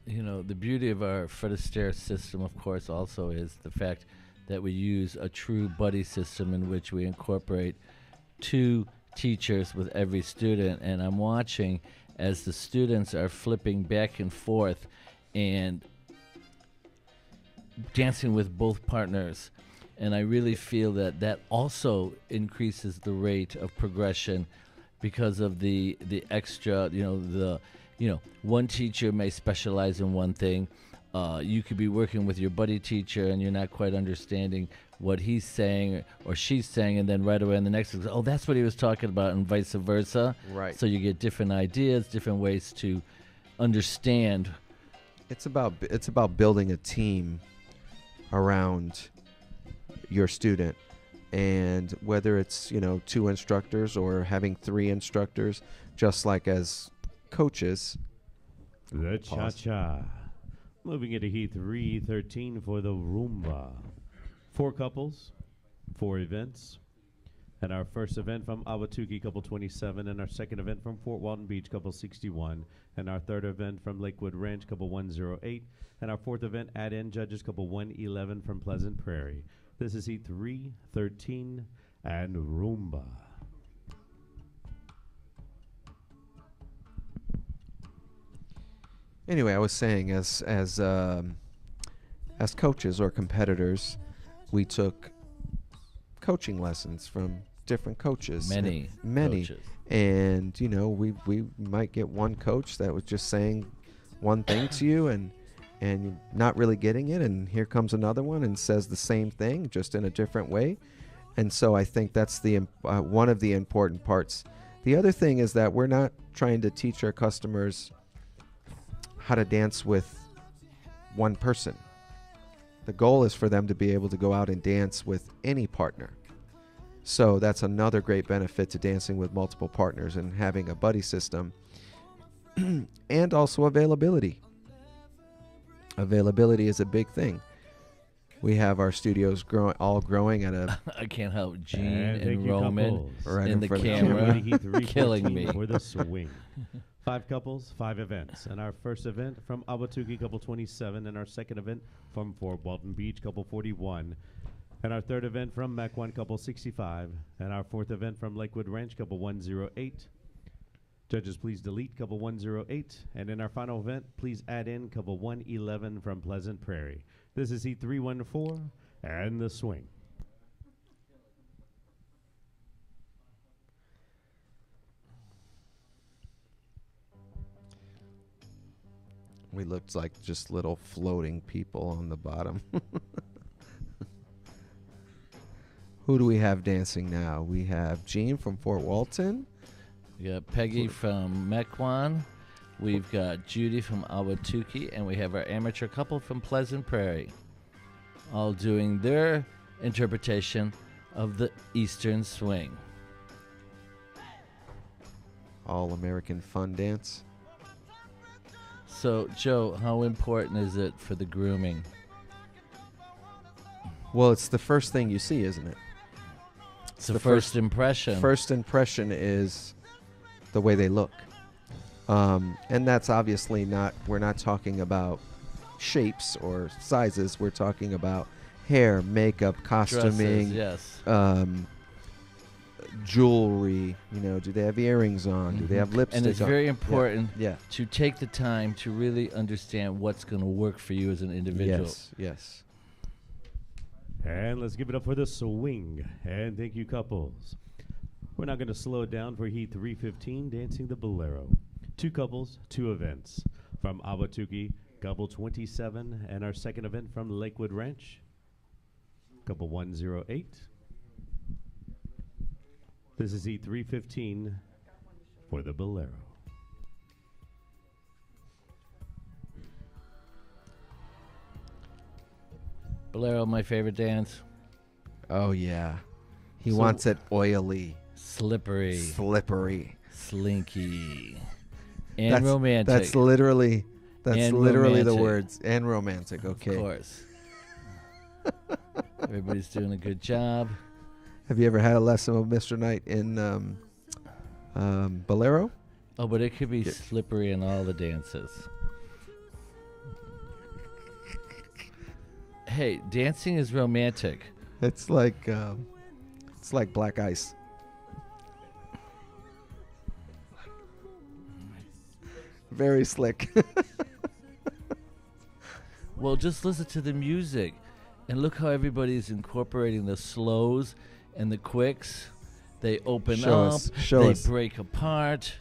You know, the beauty of our Fred Astaire system, of course, also is the fact that we use a true buddy system in which we incorporate 2 teachers with every student. And I'm watching as the students are flipping back and forth and dancing with both partners. And I really feel that that also increases the rate of progression because of the extra, one teacher may specialize in one thing. You could be working with your buddy teacher and you're not quite understanding what he's saying or she's saying, and then right away in the next one, oh, that's what he was talking about, and vice versa. Right. So you get different ideas, different ways to understand. It's about building a team around your student, and whether it's 2 instructors or having 3 instructors, just like as coaches. The cha-cha. Moving into Heat 313 for the rumba. 4 couples, 4 events. And our first event from Awatuki, couple 27, and our second event from Fort Walton Beach, couple 61, and our third event from Lakewood Ranch, couple 108, and our fourth event, add-in judges, couple 111 from Pleasant Prairie. This is Heat 313 and rumba. Anyway, I was saying, as coaches or competitors, we took coaching lessons from different coaches. Many coaches. And we might get one coach that was just saying one thing to you and not really getting it, and here comes another one and says the same thing just in a different way. And so I think that's the one of the important parts. The other thing is that we're not trying to teach our customers how to dance with one person. The goal is for them to be able to go out and dance with any partner. So that's another great benefit to dancing with multiple partners and having a buddy system. And also availability. Availability is a big thing. We have our studios growing at a... I can't help Gene And and Roman right in the front of camera Heat 314 killing me. for the swing. 5 couples, 5 events. And our first event from Awatuki, couple 27, and our second event from Fort Walton Beach, couple 41. And our third event from Mequon, couple 65. And our fourth event from Lakewood Ranch, couple 108. Judges, please delete couple 108. And in our final event, please add in couple 111 from Pleasant Prairie. This is Heat 314 and the swing. We looked like just little floating people on the bottom. Who do we have dancing now? We have Gene from Fort Walton. We got Peggy from Mequon. We've got Judy from Awatuki, and we have our amateur couple from Pleasant Prairie, all doing their interpretation of the Eastern Swing. All American fun dance. So, Joe, how important is it for the grooming? Well, it's the first thing you see, isn't it? It's the first impression. First impression is the way they look. And that's obviously not, we're not talking about shapes or sizes. We're talking about hair, makeup, costuming, Dresses, yes. Jewelry. Do they have earrings on? Do they have lipstick on? And it's very important Yeah. to take the time to really understand what's going to work for you as an individual. Yes. And let's give it up for the swing. And thank you, couples. We're now going to slow it down for Heat 315, dancing the bolero. 2 couples, 2 events. From Awatuki, couple 27, and our second event from Lakewood Ranch, couple 108. This is Heat 315 for the bolero. Bolero, my favorite dance. Oh yeah. He So- wants it oily, Slippery, slippery. slinky, and That's- romantic. That's literally And the romantic. words. And romantic. Of Okay. course. Everybody's doing a good job. Have you ever had a lesson with Mr. Knight in Bolero? Oh, but it could be Yeah. slippery in all the dances. Hey, dancing is romantic. It's like black ice. Very slick. Well, just listen to the music and look how everybody's incorporating the slows and the quicks. They open Show up, us, show they us. break apart.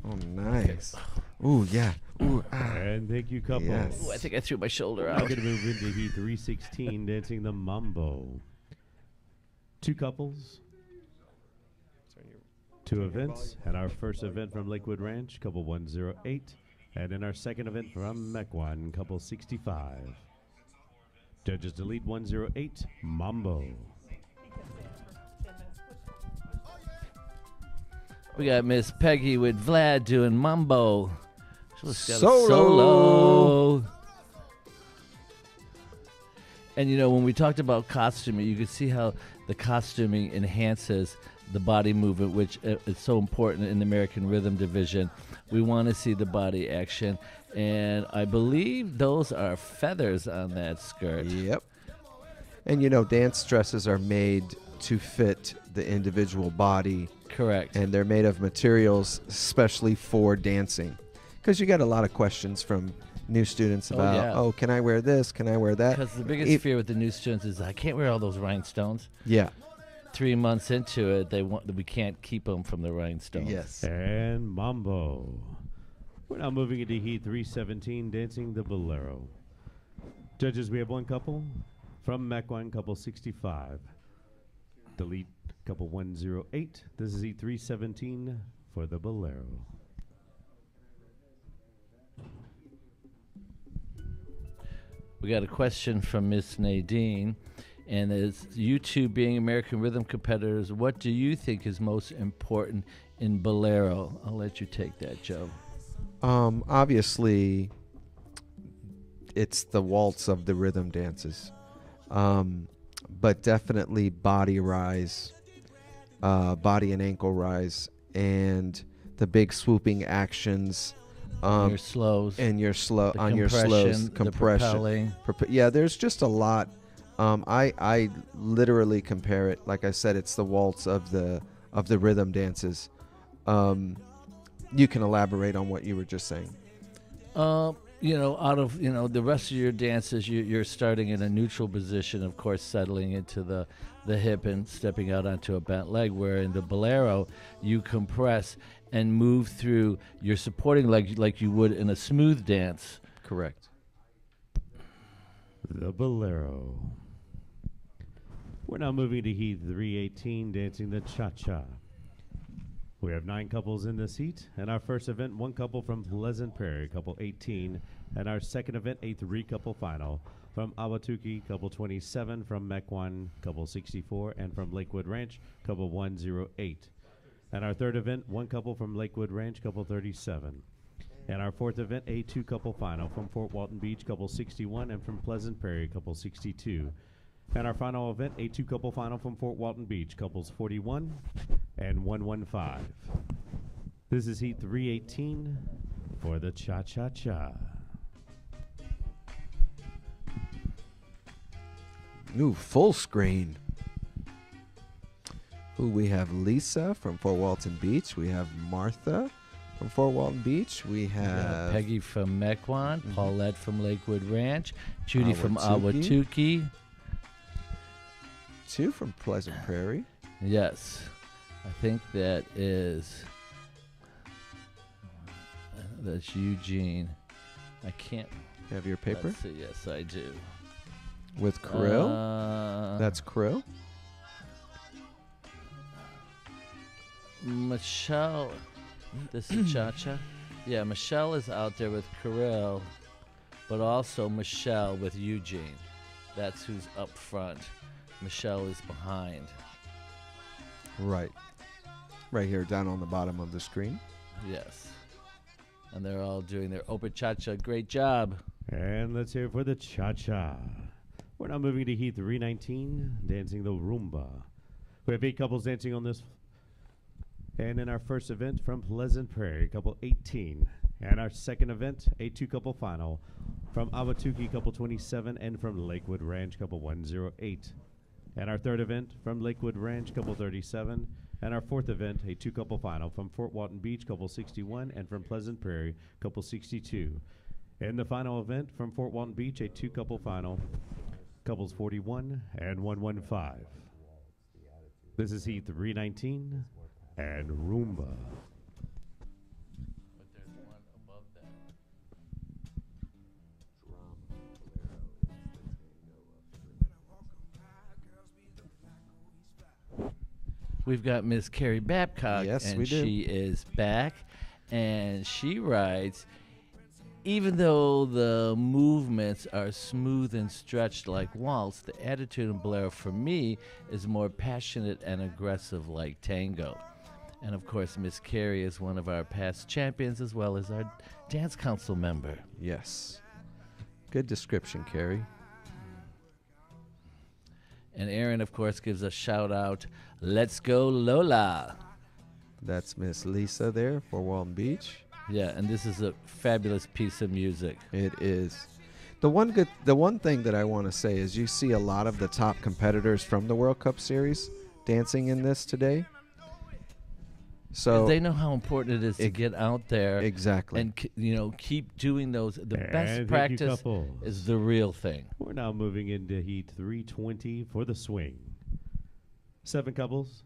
Oh, nice. Ooh, yeah. Ooh, ah. And thank you, couples. Yes. Ooh, I think I threw my shoulder We're out. going to move into Heat 316, dancing the Mambo. 2 couples, 2 events, and our first event from Lakewood Ranch, couple 108, and in our second event from Mequon, couple 65. Judges delete 108, Mambo. We got Miss Peggy with Vlad doing Mambo. She's got a Solo. solo. And you know, when we talked about costuming, you could see how the costuming enhances the body movement, which is so important in the American Rhythm Division. We want to see the body action. And I believe those are feathers on that skirt. Yep. And you know, dance dresses are made to fit the individual body, Correct. and they're made of materials especially for dancing. Because you get a lot of questions from new students Oh, about, yeah. oh, can I wear this? Can I wear that? Because the biggest If- fear with the new students is I can't wear all those rhinestones. Yeah. 3 months into it, we can't keep them from the rhinestones. Yes. And Mambo. We're now moving into Heat 317, dancing the Bolero. Judges, we have 1 couple from Mequon, couple 65. Delete couple 108. This is Heat 317 for the Bolero. We got a question from Miss Nadine, and it's you two being American Rhythm competitors, what do you think is most important in Bolero? I'll let you take that, Joe. Obviously, it's the waltz of the rhythm dances, but definitely body rise, body and ankle rise, and the big swooping actions. Your slows, And your slow the on your slows, the compression. propelling. Yeah, there's just a lot. I literally compare it. Like I said, it's the waltz of the rhythm dances. You can elaborate on what you were just saying. You know, out of the rest of your dances, you're starting in a neutral position, of course, settling into the hip and stepping out onto a bent leg. Where in the Bolero, you compress and move through your supporting leg like you would in a smooth dance. Correct. The Bolero. We're now moving to Heat 318, dancing the Cha-Cha. We have 9 couples in this heat, and our first event, 1 couple from Pleasant Prairie, couple 18, and our second event, a 3-couple final from Awatuki, couple 27, from Mequon, couple 64, and from Lakewood Ranch, couple 108. And our third event, 1 couple from Lakewood Ranch, couple 37. And our fourth event, a 2-couple final from Fort Walton Beach, couple 61, and from Pleasant Prairie, couple 62. And our final event, a 2-couple final from Fort Walton Beach, couples 41 and 115. This is Heat 318 for the Cha-Cha-Cha. Ooh, full screen. Ooh, we have Lisa from Fort Walton Beach. We have Martha from Fort Walton Beach. We have Peggy from Mequon, Paulette from Lakewood Ranch, Judy from Awatuki. Awatuki. 2 from Pleasant Prairie. Yes, I think that's Eugene. I can't. You have your paper Let's see. Yes, I do. with Krill. That's Krill. Michelle. This is Cha-Cha. Yeah, Michelle is out there with Kirill, but also Michelle with Eugene. That's who's up front. Michelle is behind. Right. Right here, down on the bottom of the screen. Yes. And they're all doing their open cha-cha. Great job. And let's hear it for the cha-cha. We're now moving to Heat 319, dancing the rumba. We have 8 couples dancing on this. And in our first event from Pleasant Prairie, couple 18. And our second event, a 2-couple final from Awatuki, couple 27, and from Lakewood Ranch, couple 108. And our third event from Lakewood Ranch, couple 37. And our fourth event, a 2-couple final from Fort Walton Beach, couple 61, and from Pleasant Prairie, couple 62. And the final event from Fort Walton Beach, a 2-couple final, couples 41 and 115. This is Heat 319 and Rumba. But there's one above that. We've got Miss Carrie Babcock, Yes, and we do. she is back, and she writes, even though the movements are smooth and stretched like waltz, the attitude in bolero for me is more passionate and aggressive like tango. And of course, Miss Carrie is one of our past champions as well as our dance council member. Yes. Good description, Carrie. And Aaron, of course, gives a shout out, let's go Lola. That's Miss Lisa there for Walton Beach. Yeah, and this is a fabulous piece of music. It is. The one thing that I want to say is you see a lot of the top competitors from the World Cup Series dancing in this today. So They know how important it is to get out there exactly. and keep doing those. The And best thank you, practice couples. is the real thing. We're now moving into Heat 320 for the swing. 7 couples.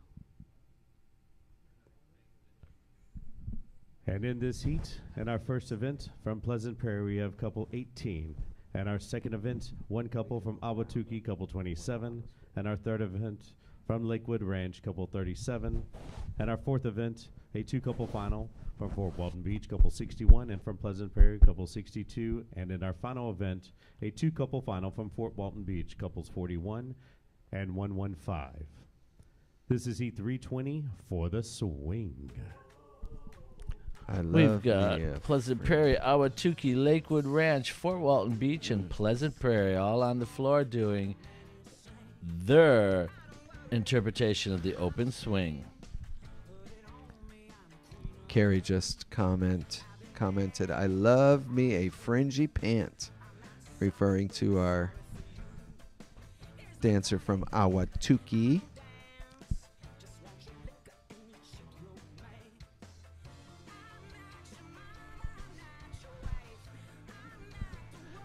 And in this heat, and our first event from Pleasant Prairie, we have couple 18. And our second event, 1 couple from Awatuki, couple 27. And our third event from Lakewood Ranch, couple 37. And our fourth event, a 2-couple final from Fort Walton Beach, couple 61. And from Pleasant Prairie, couple 62. And in our final event, a 2-couple final from Fort Walton Beach, couples 41 and 115. This is Heat 320 for the swing. I love We've got the, Pleasant Prairie, Awatuki, Lakewood Ranch, Fort Walton Beach, and Pleasant Prairie all on the floor doing their interpretation of the open swing. Carrie just commented, I love me a fringy pant, referring to our dancer from Awatuki.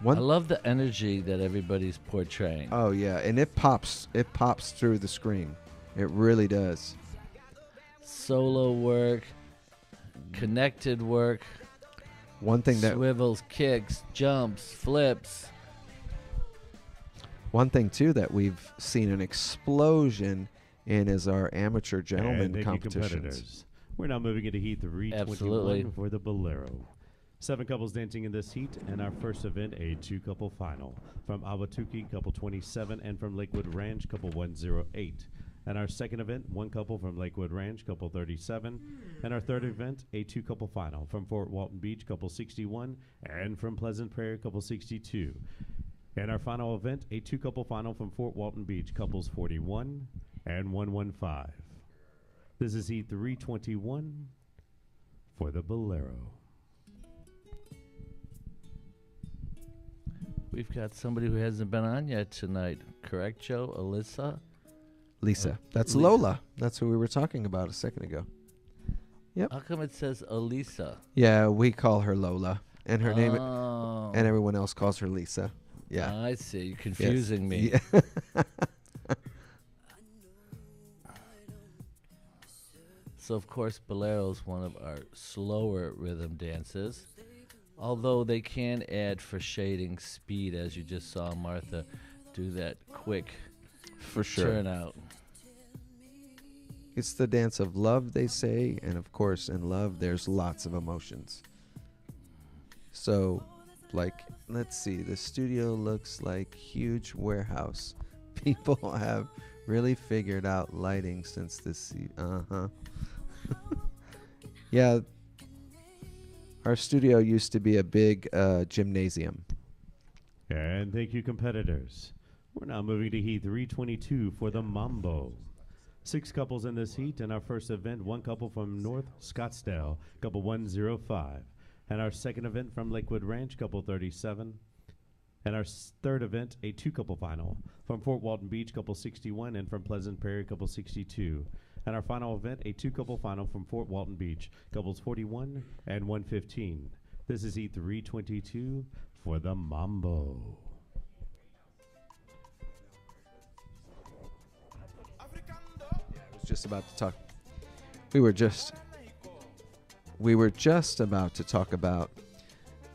I love the energy that everybody's portraying. Oh yeah, and it pops through the screen. It really does. Solo work, connected work, One thing swivels, kicks, jumps, flips. One thing too that we've seen an explosion in is our amateur gentlemen And thank you, competitions. competitors. We're now moving into Heat 321 Absolutely. for the Bolero. 7 couples dancing in this heat, and our first event, a 2-couple final. From Awatuki, couple 27, and from Lakewood Ranch, couple 108. And our second event, 1 couple from Lakewood Ranch, couple 37. And our third event, a 2-couple final. From Fort Walton Beach, couple 61, and from Pleasant Prairie, couple 62. And our final event, a 2-couple final from Fort Walton Beach, couples 41 and 115. This is Heat 321 for the Bolero. We've got somebody who hasn't been on yet tonight. Correct, Joe? Alyssa? Lisa. That's Lisa. Lola. That's who we were talking about a second ago. Yep. How come it says Elisa? Yeah, we call her Lola. And her name Oh. and everyone else calls her Lisa. Yeah. I see. You're confusing me. Yeah. So, of course, Bolero is one of our slower rhythm dances. Although they can add for shading speed, as you just saw Martha do that quick For sure. turnout. It's the dance of love, they say, and of course, in love, there's lots of emotions. So, like let's see. The studio looks like huge warehouse. People have really figured out lighting since this. Yeah. Our studio used to be a big gymnasium. And thank you, competitors. We're now moving to heat 322 for the Mambo. 6 couples in this heat, and our first event, 1 couple from North Scottsdale, couple 105. And our second event from Lakewood Ranch, couple 37. And our third event, a 2-couple final from Fort Walton Beach, couple 61, and from Pleasant Prairie, couple 62. And our final event, a 2-couple final from Fort Walton Beach, couples 41 and 115. This is heat 322 for the Mambo. Just about to talk. We were just about to talk about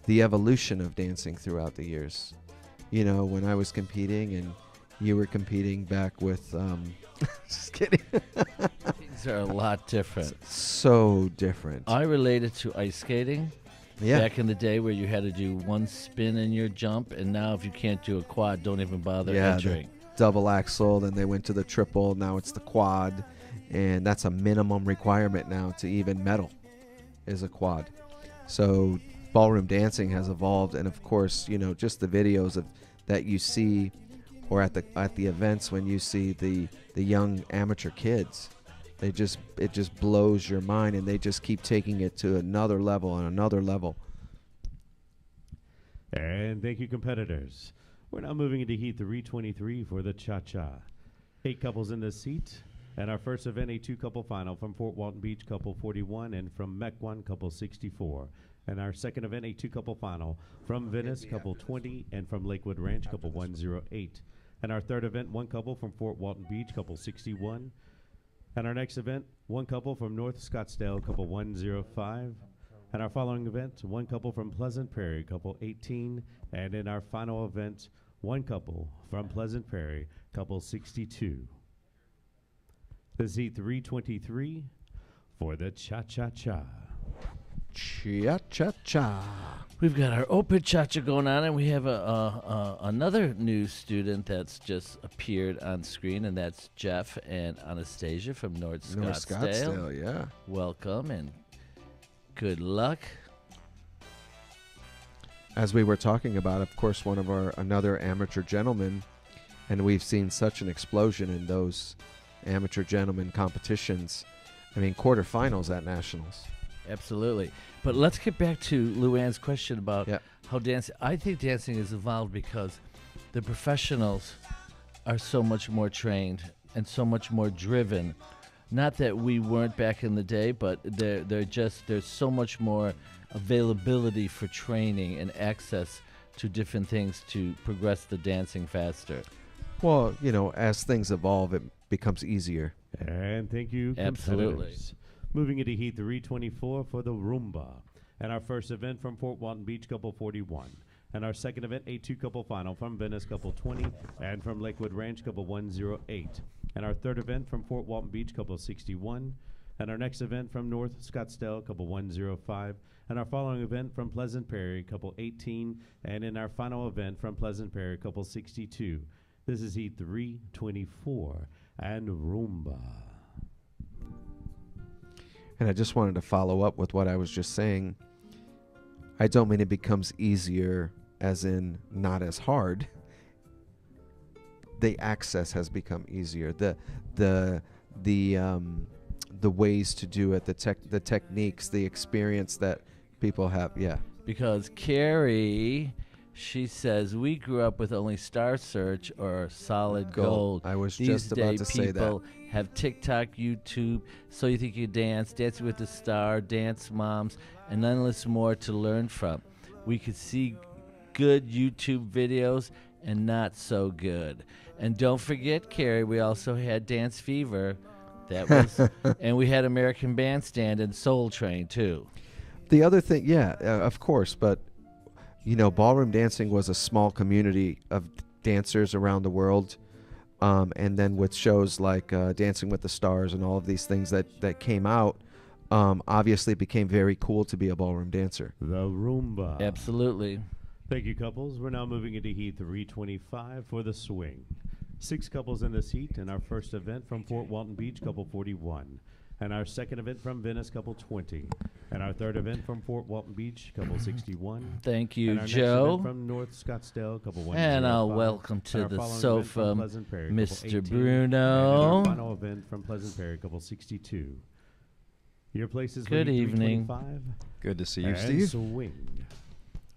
the evolution of dancing throughout the years. You know, when I was competing and you were competing back with just kidding. Things are a lot different. So different. I related to ice skating. Yeah. Back in the day where you had to do 1 spin in your jump, and now if you can't do a quad, don't even bother entering. Double axle, then they went to the triple, now it's the quad. And that's a minimum requirement now to even medal is a quad. So ballroom dancing has evolved, and of course, you know, just the videos of that you see, or at the events when you see the young amateur kids, it just blows your mind, and they just keep taking it to another level and another level. And thank you, competitors. We're now moving into heat 323 for the Cha-Cha. 8 couples in this heat. And our first event, a 2-couple final from Fort Walton Beach, couple 41, and from Mequon, couple 64. And our second event, a 2-couple final from Venice, couple 20, and from Lakewood Ranch, couple 108. And our third event, 1 couple from Fort Walton Beach, couple 61. And our next event, 1 couple from North Scottsdale, couple 105. And our following event, 1 couple from Pleasant Prairie, couple 18. And in our final event, 1 couple from Pleasant Prairie, couple 62. This is heat 323 for the Cha-Cha-Cha. Cha-cha-cha. We've got our open cha-cha going on, and we have another new student that's just appeared on screen, and that's Jeff and Anastasia from North Scottsdale. Yeah. Welcome and good luck. As we were talking about, of course, another amateur gentleman, and we've seen such an explosion in those amateur gentlemen competitions. I mean, quarterfinals at nationals. Absolutely. But let's get back to Luann's question about Yeah. how dancing. I think dancing has evolved because the professionals are so much more trained and so much more driven. Not that we weren't back in the day, but there's so much more availability for training and access to different things to progress the dancing faster. Well, you know, as things evolve, it becomes easier. And thank you, Absolutely. competitors. Moving into heat 324 for the Rumba. And our first event from Fort Walton Beach, couple 41. And our second event, a 2-couple final from Venice, couple 20. And from Lakewood Ranch, couple 108. And our third event from Fort Walton Beach, couple 61. And our next event from North Scottsdale, couple 105. And our following event from Pleasant Prairie, couple 18. And in our final event from Pleasant Prairie, couple 62. This is heat 324 and Rumba. And I just wanted to follow up with what I was just saying. I don't mean it becomes easier as in not as hard. The access has become easier. The ways to do it, the techniques, the experience that people have. Yeah. Because Carrie, she says, we grew up with only Star Search or Solid Gold. I was These just about to say that. people have TikTok, YouTube, So You Think You Dance, Dancing with the Star, Dance Moms, and endless more to learn from. We could see good YouTube videos and not so good. And don't forget, Carrie, we also had Dance Fever. That was, and we had American Bandstand and Soul Train too. The other thing, of course, but you know, ballroom dancing was a small community of dancers around the world. And then with shows like Dancing with the Stars and all of these things that came out, obviously it became very cool to be a ballroom dancer. The Rumba. Absolutely. Thank you, couples. We're now moving into heat 325 for the swing. 6 couples in this heat, and our first event from Fort Walton Beach, couple 41. And our second event from Venice, couple 20. And our third event from Fort Walton Beach, couple 61. Thank you, and our Joe. Next event from North Scottsdale, couple 105. And welcome to And the our following event sofa, from Pleasant Prairie, couple Mr. 18. Bruno. And our final event from Pleasant Prairie, couple 62. Your places. Good evening. Good to see you, and Steve. Swing.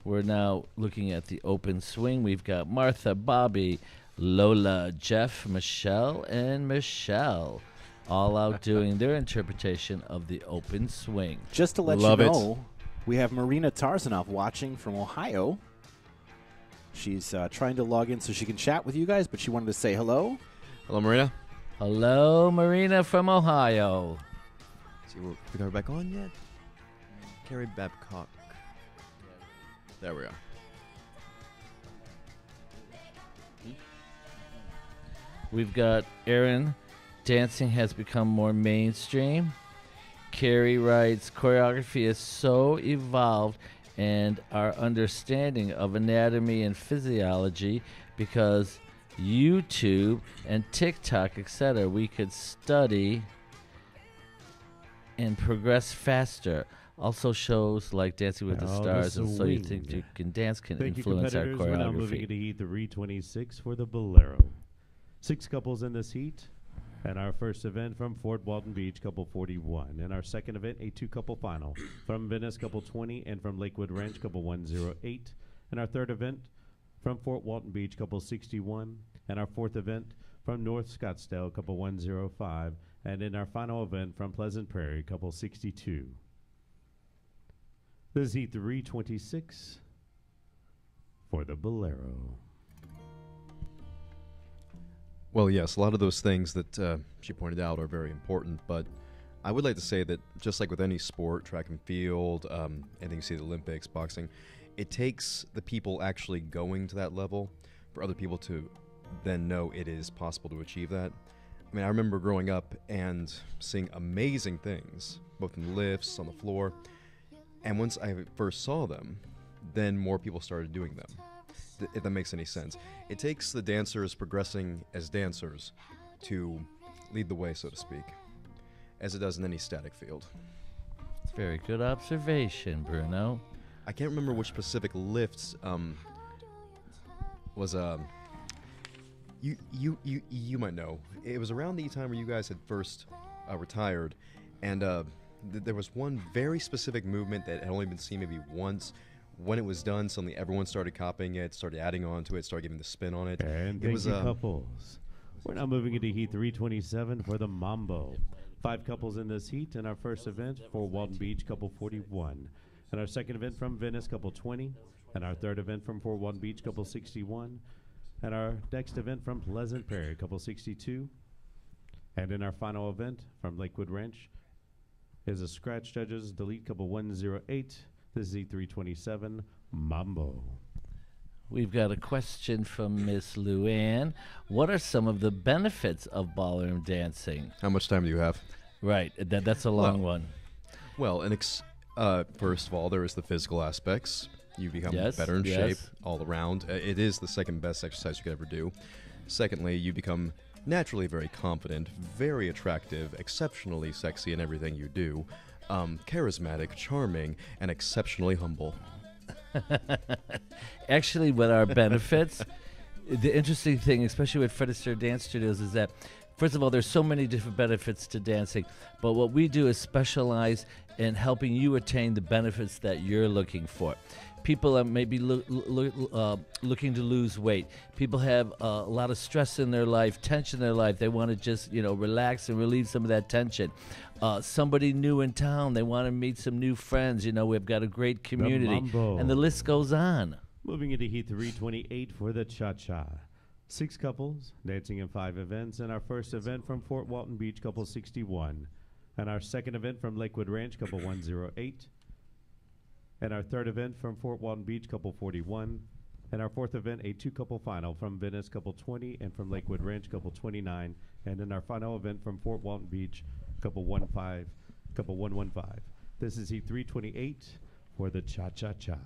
We're now looking at the open swing. We've got Martha, Bobby, Lola, Jeff, Michelle, and Michelle all out doing their interpretation of the open swing. Just to let Love you it. know, we have Marina Tarzanov watching from Ohio. She's trying to log in so she can chat with you guys, but she wanted to say hello. Hello, Marina. Hello, Marina from Ohio. See, we got her back on yet? Carrie Babcock. There we go. We've got Aaron. Dancing has become more mainstream. Carrie writes, choreography is so evolved and our understanding of anatomy and physiology because YouTube and TikTok, etc., we could study and progress faster. Also shows like Dancing with the Oh, the Stars and So You swing. Think You Can Dance can Thank you, influence our competitors. We're now moving choreography. into heat 326 for the Bolero. 6 couples in this heat. And our first event from Fort Walton Beach, couple 41. And our second event, a 2-couple final from Venice, couple 20. And from Lakewood Ranch, couple 108. And our third event from Fort Walton Beach, couple 61. And our fourth event from North Scottsdale, couple 105. And in our final event from Pleasant Prairie, couple 62. This is heat 326 for the Bolero. Well, yes, a lot of those things that she pointed out are very important, but I would like to say that just like with any sport, track and field, anything you see at the Olympics, boxing, it takes the people actually going to that level for other people to then know it is possible to achieve that. I mean, I remember growing up and seeing amazing things, both in lifts, on the floor, and once I first saw them, then more people started doing them. If that makes any sense. It takes the dancers progressing as dancers to lead the way, so to speak, as it does in any static field. Very good observation, Bruno. I can't remember which specific lifts was you might know. It was around the time where you guys had first retired, and there was one very specific movement that had only been seen maybe once. When it was done, suddenly everyone started copying it, started adding on to it, started giving the spin on it. And it thank was you, couples. We're now moving into heat 327 for the Mambo. 5 couples in this heat, and our first event for Walton Beach, couple 41. And our second event from Venice, couple 20. And our third event from Fort Walton Beach, couple 61. And our next event from Pleasant Prairie, couple 62. And in our final event from Lakewood Ranch is a scratch judges delete couple 108. This is E327 Mambo. We've got a question from Miss Luann. What are some of the benefits of ballroom dancing? How much time do you have? Right, that's a long one. Well, first of all, there is the physical aspects. You become better in shape all around. It is the second best exercise you could ever do. Secondly, you become naturally very confident, very attractive, exceptionally sexy in everything you do. Charismatic, charming, and exceptionally humble. Actually, with our benefits, the interesting thing, especially with Fred Astaire Dance Studios, is that, first of all, there's so many different benefits to dancing, but what we do is specialize in helping you attain the benefits that you're looking for. People are maybe looking to lose weight. People have a lot of stress in their life, tension in their life. They want to just, relax and relieve some of that tension. Somebody new in town, they want to meet some new friends. We've got a great community, and the list goes on. Moving into heat 328 for the Cha-Cha. 6 couples dancing in 5 events, and our first event from Fort Walton Beach, couple 61. And our second event from Lakewood Ranch, couple 108. And our third event from Fort Walton Beach, couple 41. And our fourth event, a 2-couple final from Venice, couple 20. And from Lakewood Ranch, couple 29. And in our final event from Fort Walton Beach, couple 115. This is heat 328 for the Cha-Cha-Cha.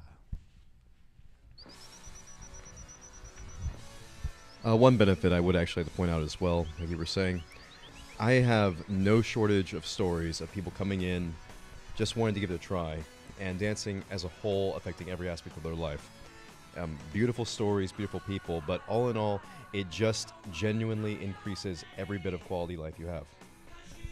One benefit I would actually like to point out as well, like you were saying, I have no shortage of stories of people coming in just wanting to give it a try, and dancing as a whole affecting every aspect of their life. Beautiful stories, beautiful people, but all in all, it just genuinely increases every bit of quality life you have.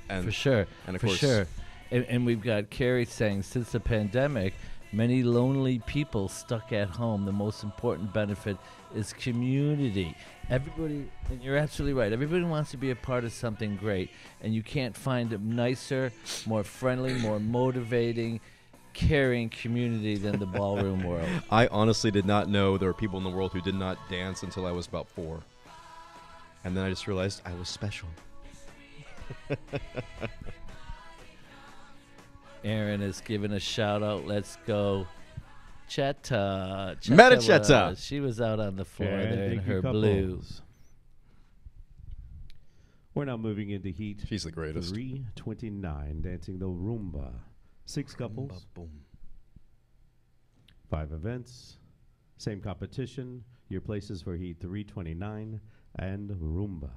And For sure. And of For course, sure. And we've got Carrie saying, since the pandemic, many lonely people stuck at home. The most important benefit is community. Everybody, and you're absolutely right, everybody wants to be a part of something great, and you can't find a nicer, more friendly, more motivating, caring community than the ballroom world. I honestly did not know there were people in the world who did not dance until I was about 4. And then I just realized I was special. Aaron is giving a shout out. Let's go. Chetta. Metachetta. She was out on the floor And there in thank you, her couples. blue. We're now moving into heat She's the greatest. 329, dancing the Roomba. 6 couples, Boom. 5 events, same competition. Your places for heat 329 and Roomba.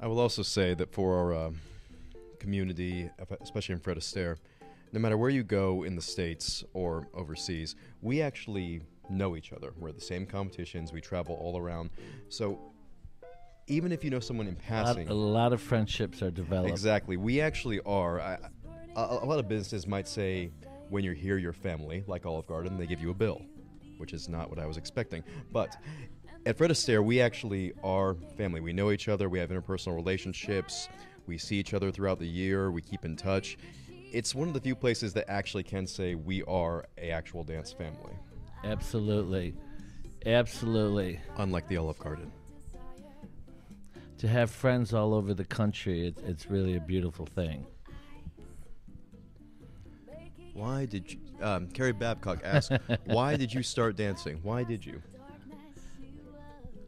I will also say that for our community, especially in Fred Astaire, no matter where you go in the States or overseas, we actually know each other. We're at the same competitions. We travel all around. So even if you know someone in passing... A lot of friendships are developed. Exactly. We actually are. A lot of businesses might say, when you're here, you're family, like Olive Garden, they give you a bill, which is not what I was expecting. But at Fred Astaire, we actually are family. We know each other. We have interpersonal relationships. We see each other throughout the year. We keep in touch. It's one of the few places that actually can say we are a actual dance family. Absolutely. Absolutely. Unlike the Olive Garden. To have friends all over the country, it's really a beautiful thing. Why did you... Carrie Babcock asked, why did you start dancing? Why did you?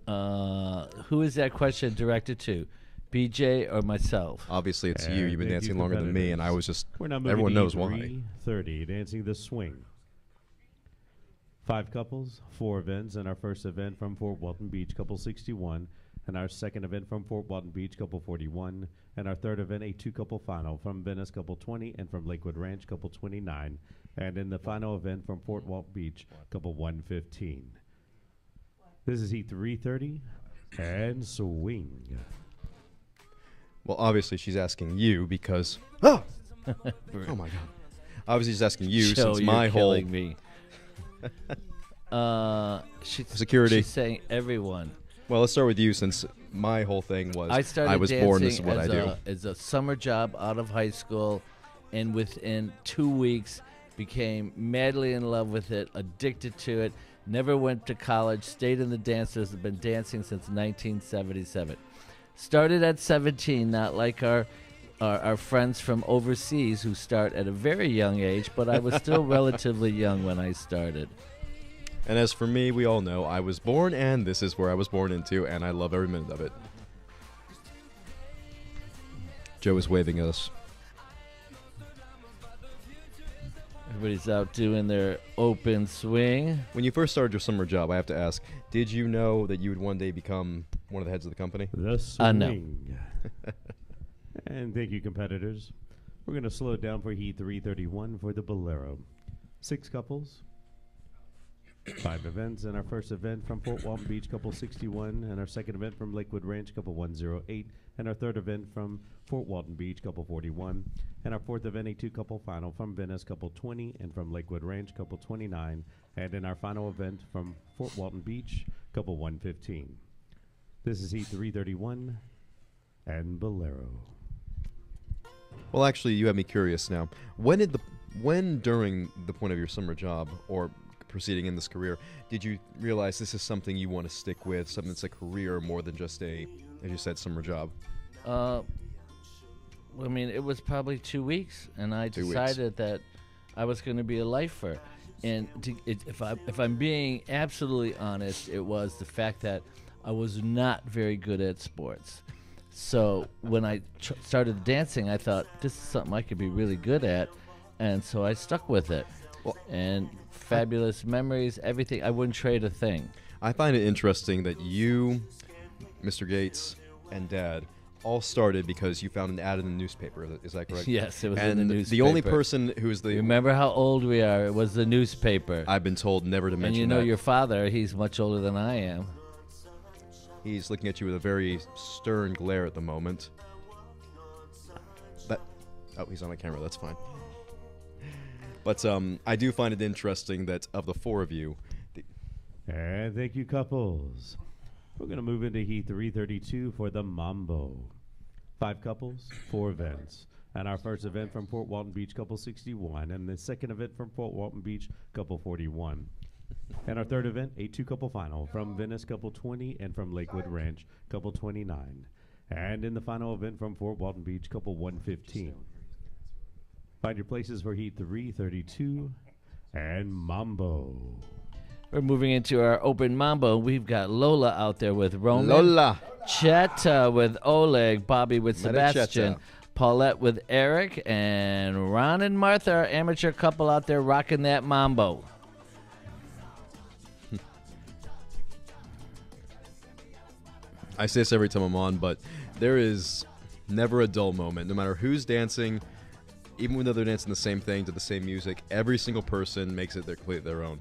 Who is that question directed to? BJ or myself? Obviously, it's you. And You've been thank you, dancing longer than me, and I competitors. was just... We're now moving Everyone to knows heat why. 330, dancing the swing. 5 couples, 4 events, and our first event from Fort Walton Beach, couple 61, and our second event from Fort Walton Beach, couple 41, and our third event, a 2-couple final from Venice, couple 20, and from Lakewood Ranch, couple 29, and in the final event from Fort Walton Beach, couple 115. This is heat 330 and swing. Well, obviously, she's asking you because... Oh! Oh, my God. Obviously, she's asking you Joe, since you're my whole... killing me. Security. She's saying everyone. Well, let's start with you since my whole thing was I was born, this is dancing what I as do. as a summer job out of high school, and within 2 weeks became madly in love with it, addicted to it. Never went to college, stayed in the dancers, have been dancing since 1977. Started at 17, not like our friends from overseas who start at a very young age, but I was still relatively young when I started. And as for me, we all know I was born, and this is where I was born into, and I love every minute of it. Joe is waving at us. Everybody's out doing their open swing. When you first started your summer job, I have to ask, did you know that you would one day become one of the heads of the company? The swing. No. And thank you, competitors. We're going to slow it down for heat 331 for the Bolero. 6 couples, 5 events, and our first event from Fort Walton Beach, couple 61, and our second event from Lakewood Ranch, couple 108, and our third event from Fort Walton Beach, couple 41, and our fourth event, a 2-couple final from Venice, couple 20, and from Lakewood Ranch, couple 29, and in our final event from Fort Walton Beach, couple 115. This is heat 331 and Bolero. Well, actually, you have me curious now. When during the point of your summer job or proceeding in this career, did you realize this is something you want to stick with, something that's a career more than just a, as you said, summer job? I mean, it was probably 2 weeks, and I 2 weeks. decided that I was going to be a lifer. And if I'm being absolutely honest, it was the fact that I was not very good at sports. So when I started dancing, I thought, this is something I could be really good at, and so I stuck with it. Well, and fabulous memories, everything. I wouldn't trade a thing. I find it interesting that you, Mr. Gates, and Dad all started because you found an ad in the newspaper. Is that correct? Yes, it was and in the newspaper. the only person who is the... Remember how old we are? It was the newspaper. I've been told never to mention and you know that. your father, he's much older than I am. He's looking at you with a very stern glare at the moment. Oh, he's on my camera. That's fine. But I do find it interesting that of the four of you... And thank you, couples. We're going to move into Heat 332 for the Mambo. 5 couples, 4 events. And our first event from Fort Walton Beach, couple 61. And the second event from Fort Walton Beach, couple 41. And our third event, a 2-couple final from Venice, couple 20, and from Lakewood Ranch, couple 29. And in the final event from Fort Walton Beach, couple 115. Find your places for Heat 332 and Mambo. We're moving into our open Mambo. We've got Lola out there with Roman. Lola. Chet with Oleg. Bobby with Sebastian. Cheta. Paulette with Eric. And Ron and Martha, our amateur couple out there rocking that Mambo. I say this every time I'm on, but there is never a dull moment. No matter who's dancing, even though they're dancing the same thing to the same music, every single person makes it completely their own.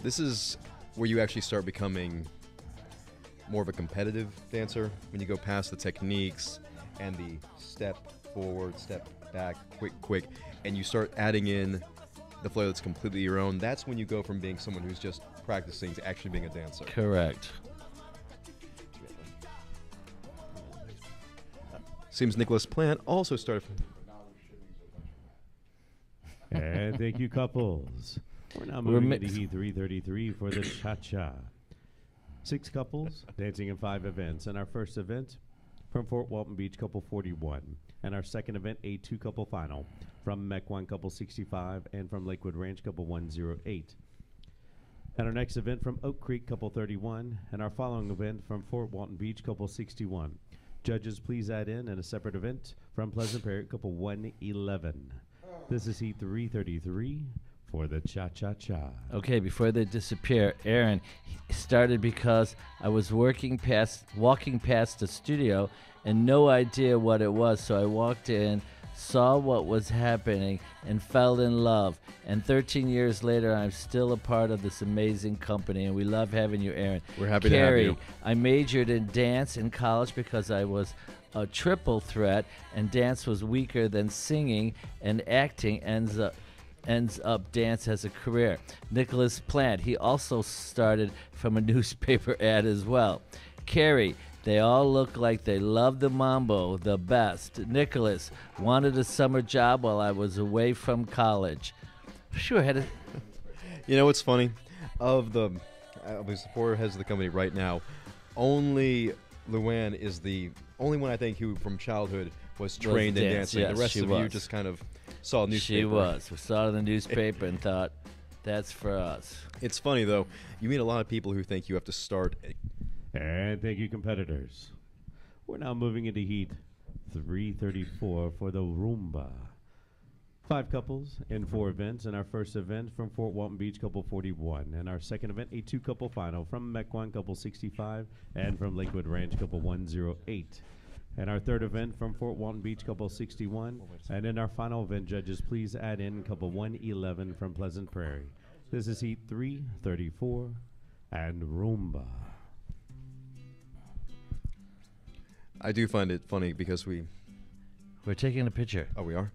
This is where you actually start becoming more of a competitive dancer, when you go past the techniques and the step forward, step back, quick, and you start adding in the flair that's completely your own. That's when you go from being someone who's just practicing to actually being a dancer. Correct. Seems Nicholas Plant also started from... And thank you, couples. We're now moving into Heat 333 for the Cha-Cha. 6 couples dancing in 5 events. And our first event from Fort Walton Beach, couple 41. And our second event, a 2-couple final from Mequon, couple 65, and from Lakewood Ranch, couple 108. And our next event from Oak Creek, couple 31. And our following event from Fort Walton Beach, couple 61. Judges, please add in a separate event from Pleasant Prairie, couple 111. This is Heat 333 for the Cha-Cha-Cha. Okay, before they disappear, Aaron started because I was walking past the studio and no idea what it was. So I walked in, saw what was happening, and fell in love. And 13 years later, I'm still a part of this amazing company, and we love having you, Aaron. We're happy to have you. I majored in dance in college because I was a triple threat, and dance was weaker than singing, and acting ends up dance as a career. Nicholas Plant, he also started from a newspaper ad as well. Carrie, they all look like they love the Mambo the best. Nicholas wanted a summer job while I was away from college. Sure, had a... You know what's funny? Of the 4 heads of the company right now, only Luann is the only one I think who from childhood was trained in dancing. Yes, the rest she of was. you just kind of saw a newspaper. She was. We saw it in the newspaper and thought, that's for us. It's funny, though. You meet a lot of people who think you have to start... And thank you, competitors. We're now moving into Heat 334 for the Rumba. 5 couples in 4 events, and our first event from Fort Walton Beach, couple 41. And our second event, a 2-couple final from Mequon, couple 65, and from Lakewood Ranch, couple 108. And our third event from Fort Walton Beach, couple 61. And in our final event, judges, please add in couple 111 from Pleasant Prairie. This is Heat 334 and Rumba. I do find it funny because we're taking a picture. Oh, we are?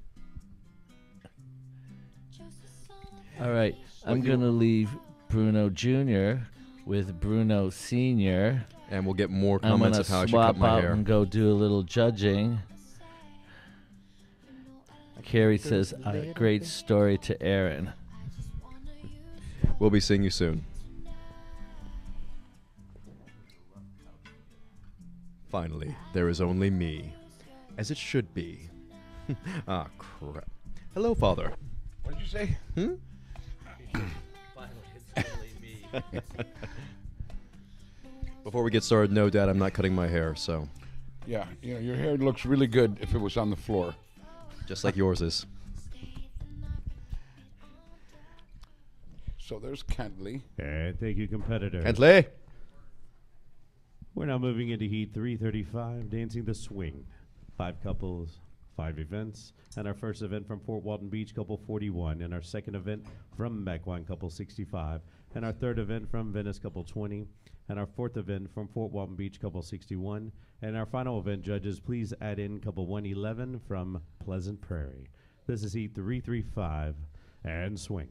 All right. I'm going to leave Bruno Jr. with Bruno Sr. And we'll get more comments of how I should cut my hair. I'm going to swap out and go do a little judging. Carrie says, a great story to Aaron. We'll be seeing you soon. Finally, there is only me, as it should be. Ah, crap. Hello, Father. What did you say? Finally, it's only me. Before we get started, no, Dad, I'm not cutting my hair, so... Yeah, you know, your hair looks really good if it was on the floor. Just like yours is. So there's Kentley. And thank you, competitor. Kentley. We're now moving into Heat 335, dancing the swing. 5 couples, 5 events. And our first event from Fort Walton Beach, couple 41. And our second event from Mequon, couple 65. And our third event from Venice, couple 20. And our fourth event from Fort Walton Beach, couple 61. And our final event, judges, please add in couple 111 from Pleasant Prairie. This is Heat 335 and swing.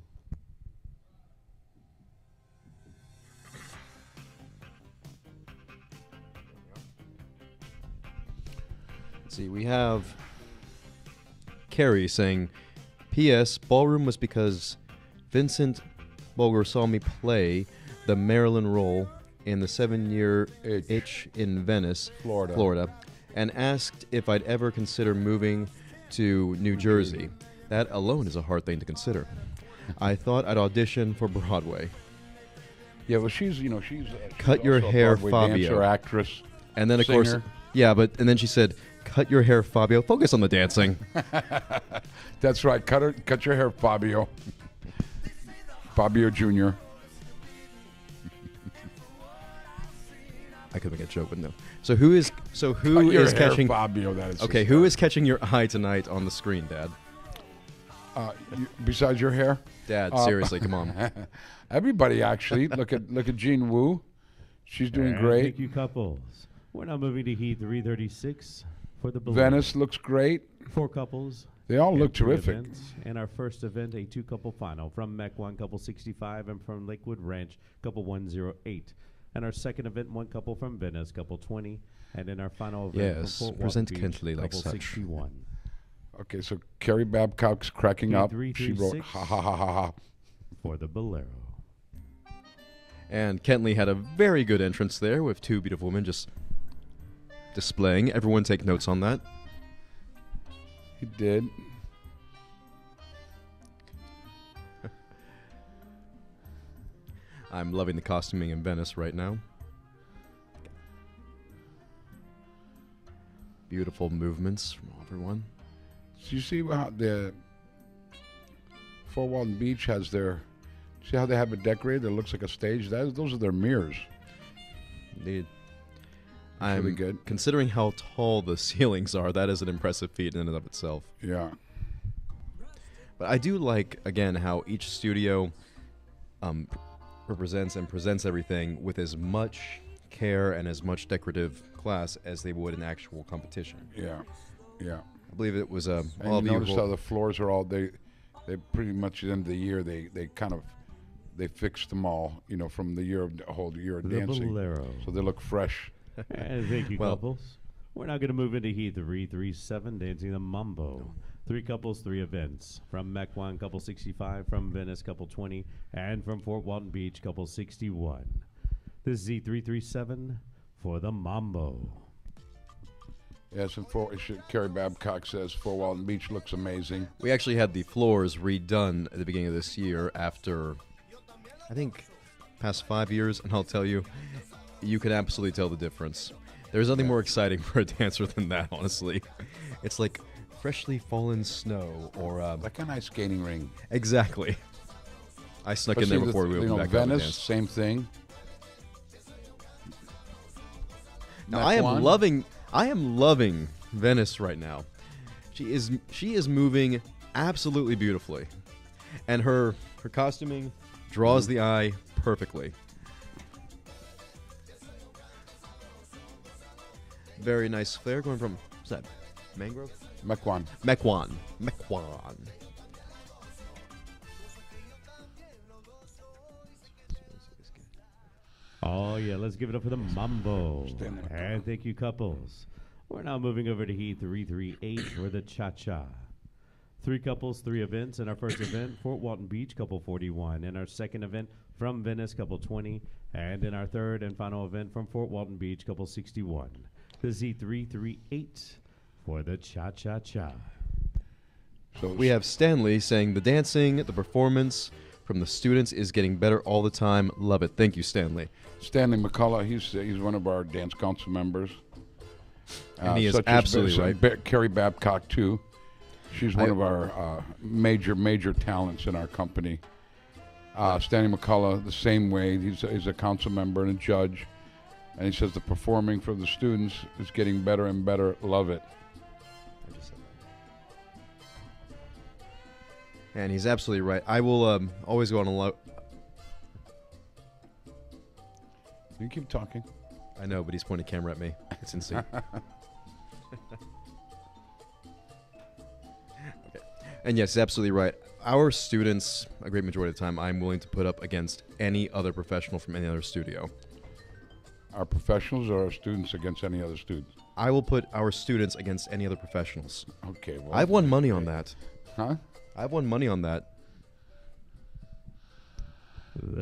See, we have Carrie saying, P.S. Ballroom was because Vincent Boger saw me play the Maryland role in the 7-year itch in Venice, Florida, and asked if I'd ever consider moving to New Jersey. That alone is a hard thing to consider. I thought I'd audition for Broadway. Yeah, well, she's Cut your also a hair, Broadway Fabio. dancer, actress, And then, of course, singer. and then she said, cut your hair, Fabio. Focus on the dancing. That's right. Cut your hair, Fabio. Fabio Jr. I could make a joke, but no. So who is Cut your hair, catching? Fabio? That is Okay, who is catching your eye tonight on the screen, Dad? Besides your hair? Dad, seriously, come on. Everybody, actually. Look at Jean Wu. She's doing And great. thank you, couples. We're now moving to Heat 336 for the balloon. Venice looks great. 4 couples. They all and look 3 terrific. events. And our first event, a 2-couple final from Mequon, couple 65, and from Lakewood Ranch, couple 108. And our second event, 1 couple from Venice, couple 20. And in our final event Yes, from Fort present Walton Beach, Kentley like couple such. 61. Okay, so Carrie Babcock's cracking up. She wrote 336. ha ha ha ha ha. For the Bolero. And Kentley had a very good entrance there with 2 beautiful women just displaying. Everyone take notes on that. He did. I'm loving the costuming in Venice right now. Beautiful movements from everyone. Do you see how the Fort Walton Beach has their? See how they have it decorated? It looks like a stage. Those are their mirrors. Indeed. That's I'm really good. considering how tall the ceilings are. That is an impressive feat in and of itself. Yeah. But I do like, again, how each studio represents and presents everything with as much care and as much decorative class as they would in actual competition. Yeah. Yeah. I believe it was And all you notice beautiful. how the floors are all they pretty much at the end of the year they kind of they fixed them all, from the whole year of The dancing. Bolero. So they look fresh. And thank you, Well- couples. We're now going to move into Heat 337, dancing the Mambo. 3 couples, 3 events. From Mequon, couple 65. From Venice, couple 20. And from Fort Walton Beach, couple 61. This is Heat 337 for the Mambo. Yes, and Carrie Babcock says Fort Walton Beach looks amazing. We actually had the floors redone at the beginning of this year after, I think, past 5 years, and I'll tell you, you can absolutely tell the difference. There's nothing more exciting for a dancer than that, honestly. It's like freshly fallen snow, or Like an ice skating ring. exactly. I snuck in there Especially before we opened back up and Venice, danced. same thing. Now, I am Mequon. loving Venice right now. She is moving absolutely beautifully, and her costuming draws the eye perfectly. Very nice flair going from, what's that, Mangrove? Mequon. Mequon. Oh, yeah, let's give it up for the Mambo. Stand there. And thank you, couples. We're now moving over to Heat 338 for the Cha-Cha. 3 couples, 3 events. In our first event, Fort Walton Beach, couple 41. In our second event, from Venice, couple 20. And in our third and final event, from Fort Walton Beach, couple 61. This is Heat 338 for the Cha-Cha-Cha. So We have Stanley saying the dancing, the performance from the students is getting better all the time. Love it. Thank you, Stanley. Stanley McCullough. He's one of our dance council members. And he is such as absolutely right. Carrie Babcock too. She's one of our major talents in our company. Stanley McCullough, the same way. He's a council member and a judge. And he says the performing for the students is getting better and better. Love it. I just said that. And he's absolutely right. I will always go on a low. You keep talking. I know, but he's pointing a camera at me. It's insane. Okay. And yes, he's absolutely right. Our students, a great majority of the time, I'm willing to put up against any other professional from any other studio. Our professionals or our students against any other students? I will put our students against any other professionals. Okay. Well, I've won money on that. Huh? I've won money on that.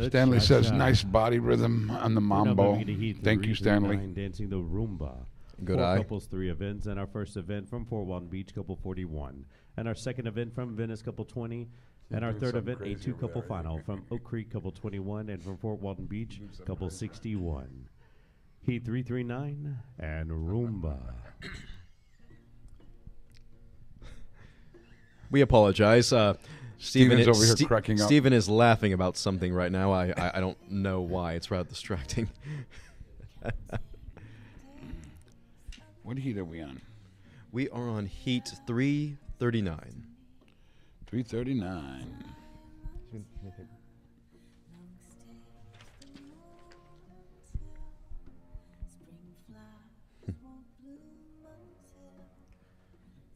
Stanley says, nice body rhythm on the We're now Mambo. moving to Heat Thank you, Stanley. 339, dancing the Roomba. Good 4 eye. couples, 3 events, and our first event from Fort Walton Beach, couple 41. And our second event from Venice, couple 20. And our third event, a 2-couple final from Oak Creek, couple 21. And from Fort Walton Beach, couple 61. Heat 339 and Roomba. We apologize. Steven's over here cracking up. Steven is laughing about something right now. I don't know why. It's rather distracting. What heat are we on? We are on Heat 339. 339.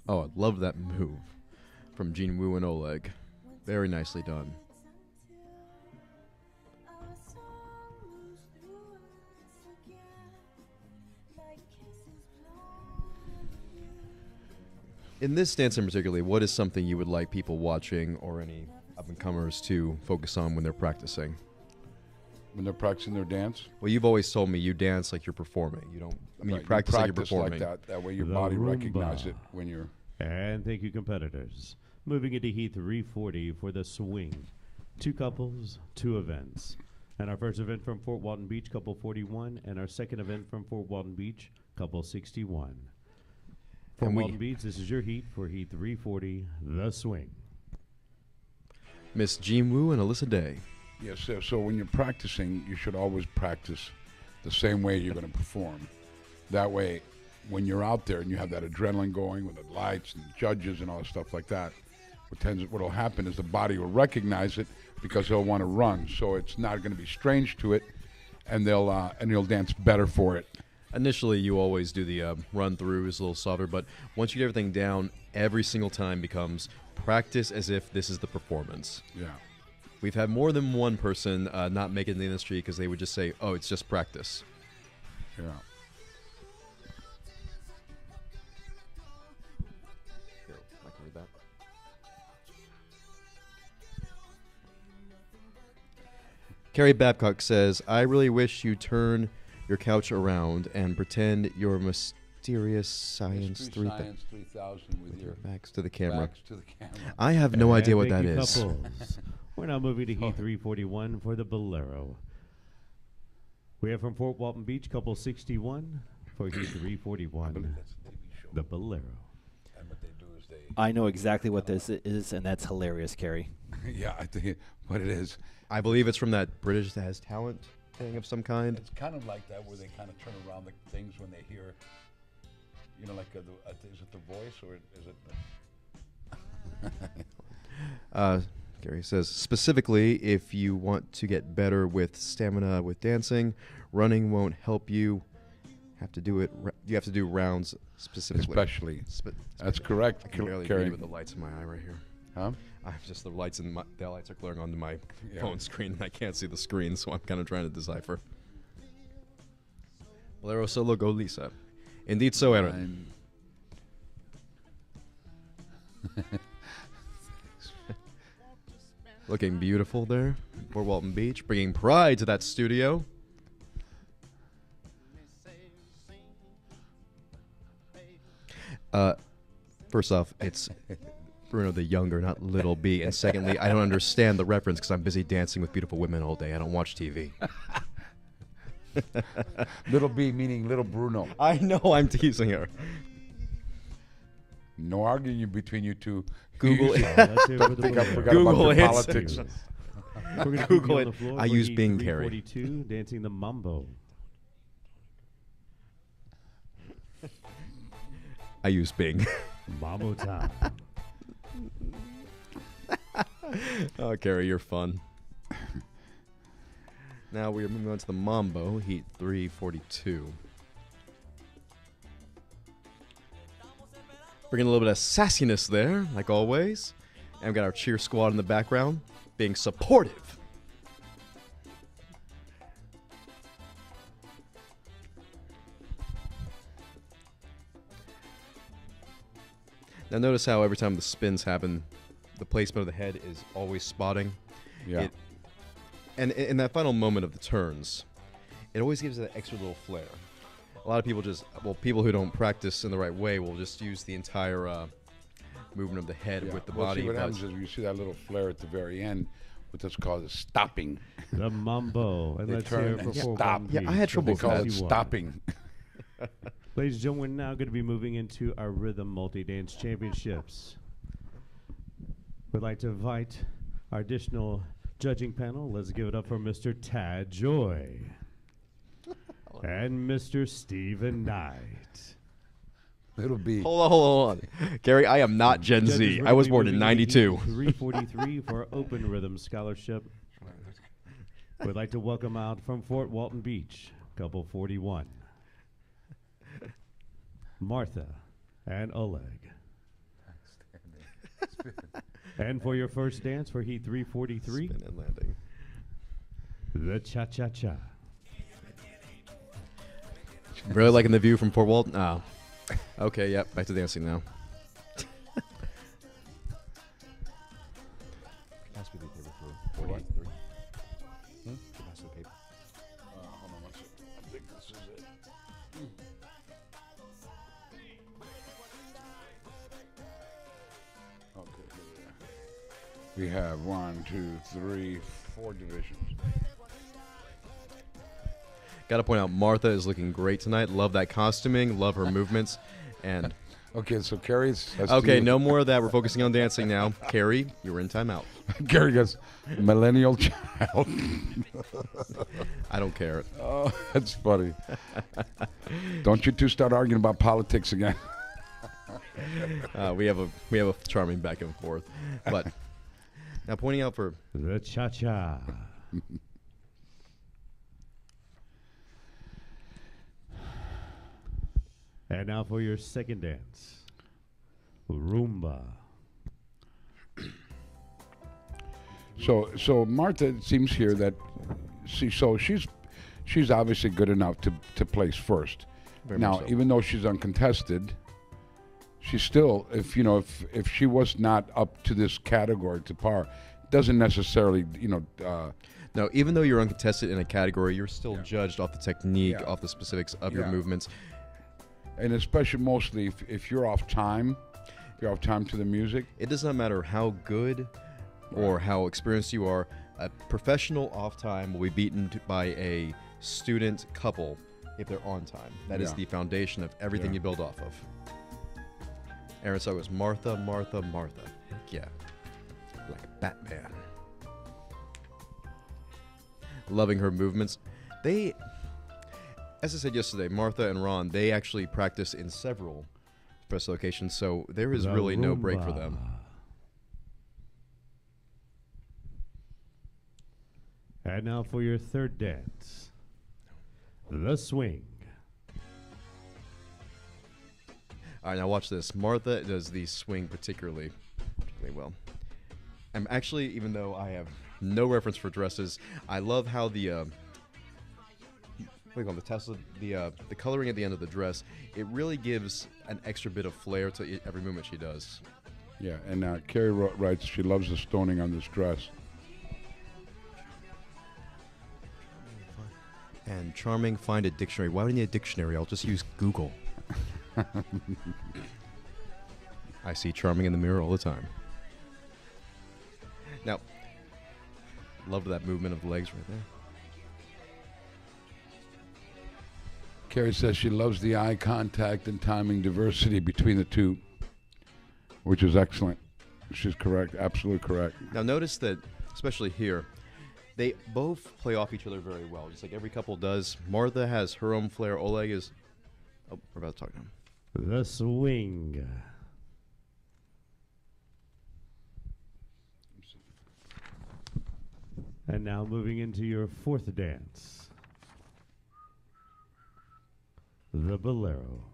Oh, I love that move from Gene Wu and Oleg. Very nicely done. In this dance in particular, what is something you would like people watching or any up-and-comers to focus on when they're practicing? When they're practicing their dance? Well, you've always told me you dance like you're performing. You don't. I mean, Right, you practice like you're like performing. that. That way your The body Roomba. recognizes it when you're... And thank you, competitors. Moving into Heat 340 for the swing. 2 couples, 2 events. And our first event from Fort Walton Beach, couple 41. And our second event from Fort Walton Beach, couple 61. Fort And we- Walton Beach, this is your heat for Heat 340, the swing. Miss Jean Wu and Alyssa Day. Yes, so when you're practicing, you should always practice the same way you're going to perform. That way, when you're out there and you have that adrenaline going with the lights and judges and all that stuff like that, what will happen is the body will recognize it because they'll want to run. So it's not going to be strange to it, and you'll dance better for it. Initially, you always do the run-through is a little softer, but once you get everything down, every single time becomes practice as if this is the performance. Yeah. We've had more than one person not make it in the industry because they would just say, oh, it's just practice. Yeah. Here, I can read that. Carrie Babcock says, I really wish you turn your couch around and pretend you're mysterious science 3000 with your backs to the camera. backs to the camera. I have no And idea what thank that you, is. couples. We're now moving to Heat 341 for the Bolero. We have from Fort Walton Beach, couple 61 for Heat 341, the Bolero. And what they do is they... I know exactly what this is, and that's hilarious, Carrie. Yeah, I think what it is. I believe it's from that British that has talent thing of some kind. It's kind of like that where they kind of turn around the things when they hear, you know, like, is it the voice or is it... Gary says, specifically, if you want to get better with stamina with dancing, running won't help you. You have to do rounds specifically. Especially. That's correct, I can barely Carrie. read with the lights in my eye right here. Huh? The lights are glaring onto my Yeah. phone screen, and I can't see the screen, so I'm kind of trying to decipher. Bolero solo, go Lisa. Indeed so, Aaron. Looking beautiful there. Fort Walton Beach, bringing pride to that studio. First off, it's Bruno the Younger, not Little B. And secondly, I don't understand the reference because I'm busy dancing with beautiful women all day. I don't watch TV. Little B meaning little Bruno. I know I'm teasing her. No arguing between you two. Google You it. That's it for the think I Bolero. forgot Google about your it. politics. We're going to Google on it. the floor I for use heat Bing, Carrie. 342, dancing the Mambo. I use Bing. Mambo time. Oh, Carrie, you're fun. Now we are moving on to the Mambo, Heat 342. Bringing a little bit of sassiness there, like always. And we've got our cheer squad in the background, being supportive. Now notice how every time the spins happen, the placement of the head is always spotting. Yeah. And in that final moment of the turns, it always gives it that extra little flair. A lot of people people who don't practice in the right way will just use the entire movement of the head with the body. See what happens is you see that little flare at the very end, what's called stopping. The Mambo. And They let's turn hear it and for stop. 4-1 Yeah, I had beats. trouble They with call that. it 51. stopping. Ladies and gentlemen, we're now going to be moving into our Rhythm Multi-Dance Championships. We'd like to invite our additional judging panel. Let's give it up for Mr. Tad Joy and Mr. Stephen Knight. It'll be. Hold on. Gary, I am not Gen Judges Z. will I was be born in moving into 92. 343 for Open Rhythm Scholarship. We'd like to welcome out from Fort Walton Beach, couple 41. Martha and Oleg. And for your first dance for Heat 343, Spin and landing. the Cha-Cha-Cha. Really liking the view from Fort Walton? Oh. Okay, yep. Back to dancing now. Pass me the paper for 48. Pass the paper. Hold on one second. I think this is it. Okay, here we are. We have 1, 2, 3, 4 divisions. Got to point out, Martha is looking great tonight. Love that costuming. Love her movements. And Okay, so Carrie's. okay, no more of that. We're focusing on dancing now. Carrie, you're in timeout. Carrie goes, millennial child. I don't care. Oh, that's funny. Don't you two start arguing about politics again. We have a charming back and forth. But now pointing out for The Cha-Cha. And now for your second dance, Rumba. So Martha, it seems here that she's obviously good enough to place first. Very Now, much so. even though she's uncontested, she's still, if she was not up to this category to par, doesn't necessarily no, even though you're uncontested in a category, you're still Yeah. judged off the technique, Yeah. off the specifics of your Yeah. movements. and especially mostly if you're off time, to the music. It does not matter how good or how experienced you are. A professional off time will be beaten by a student couple if they're on time. That is Yeah. the foundation of everything Yeah. you build off of. Aaron saw it was Martha, Martha, Martha. Heck yeah. Like Batman. Loving her movements. As I said yesterday, Martha and Ron, they actually practice in several press locations, so there is The really no break for Rumba. them. And now for your third dance, the swing. All right, now watch this. Martha does the swing particularly well. I'm actually, even though I have no reference for dresses, I love how the what do you call it, the tassel, the coloring at the end of the dress. It really gives an extra bit of flair to every movement she does. Yeah, and Carrie writes she loves the stoning on this dress. And charming, find a dictionary. Why would I need a dictionary? I'll just use Google. I see charming in the mirror all the time. Now, love that movement of the legs right there. Carrie says she loves the eye contact and timing diversity between the two, which is excellent. She's correct, absolutely correct. Now notice that, especially here, They both play off each other very well, just like every couple does. Martha has her own flair. Oleg is... Oh, we're about to talk to him. The swing. And now moving into your fourth dance. The bolero.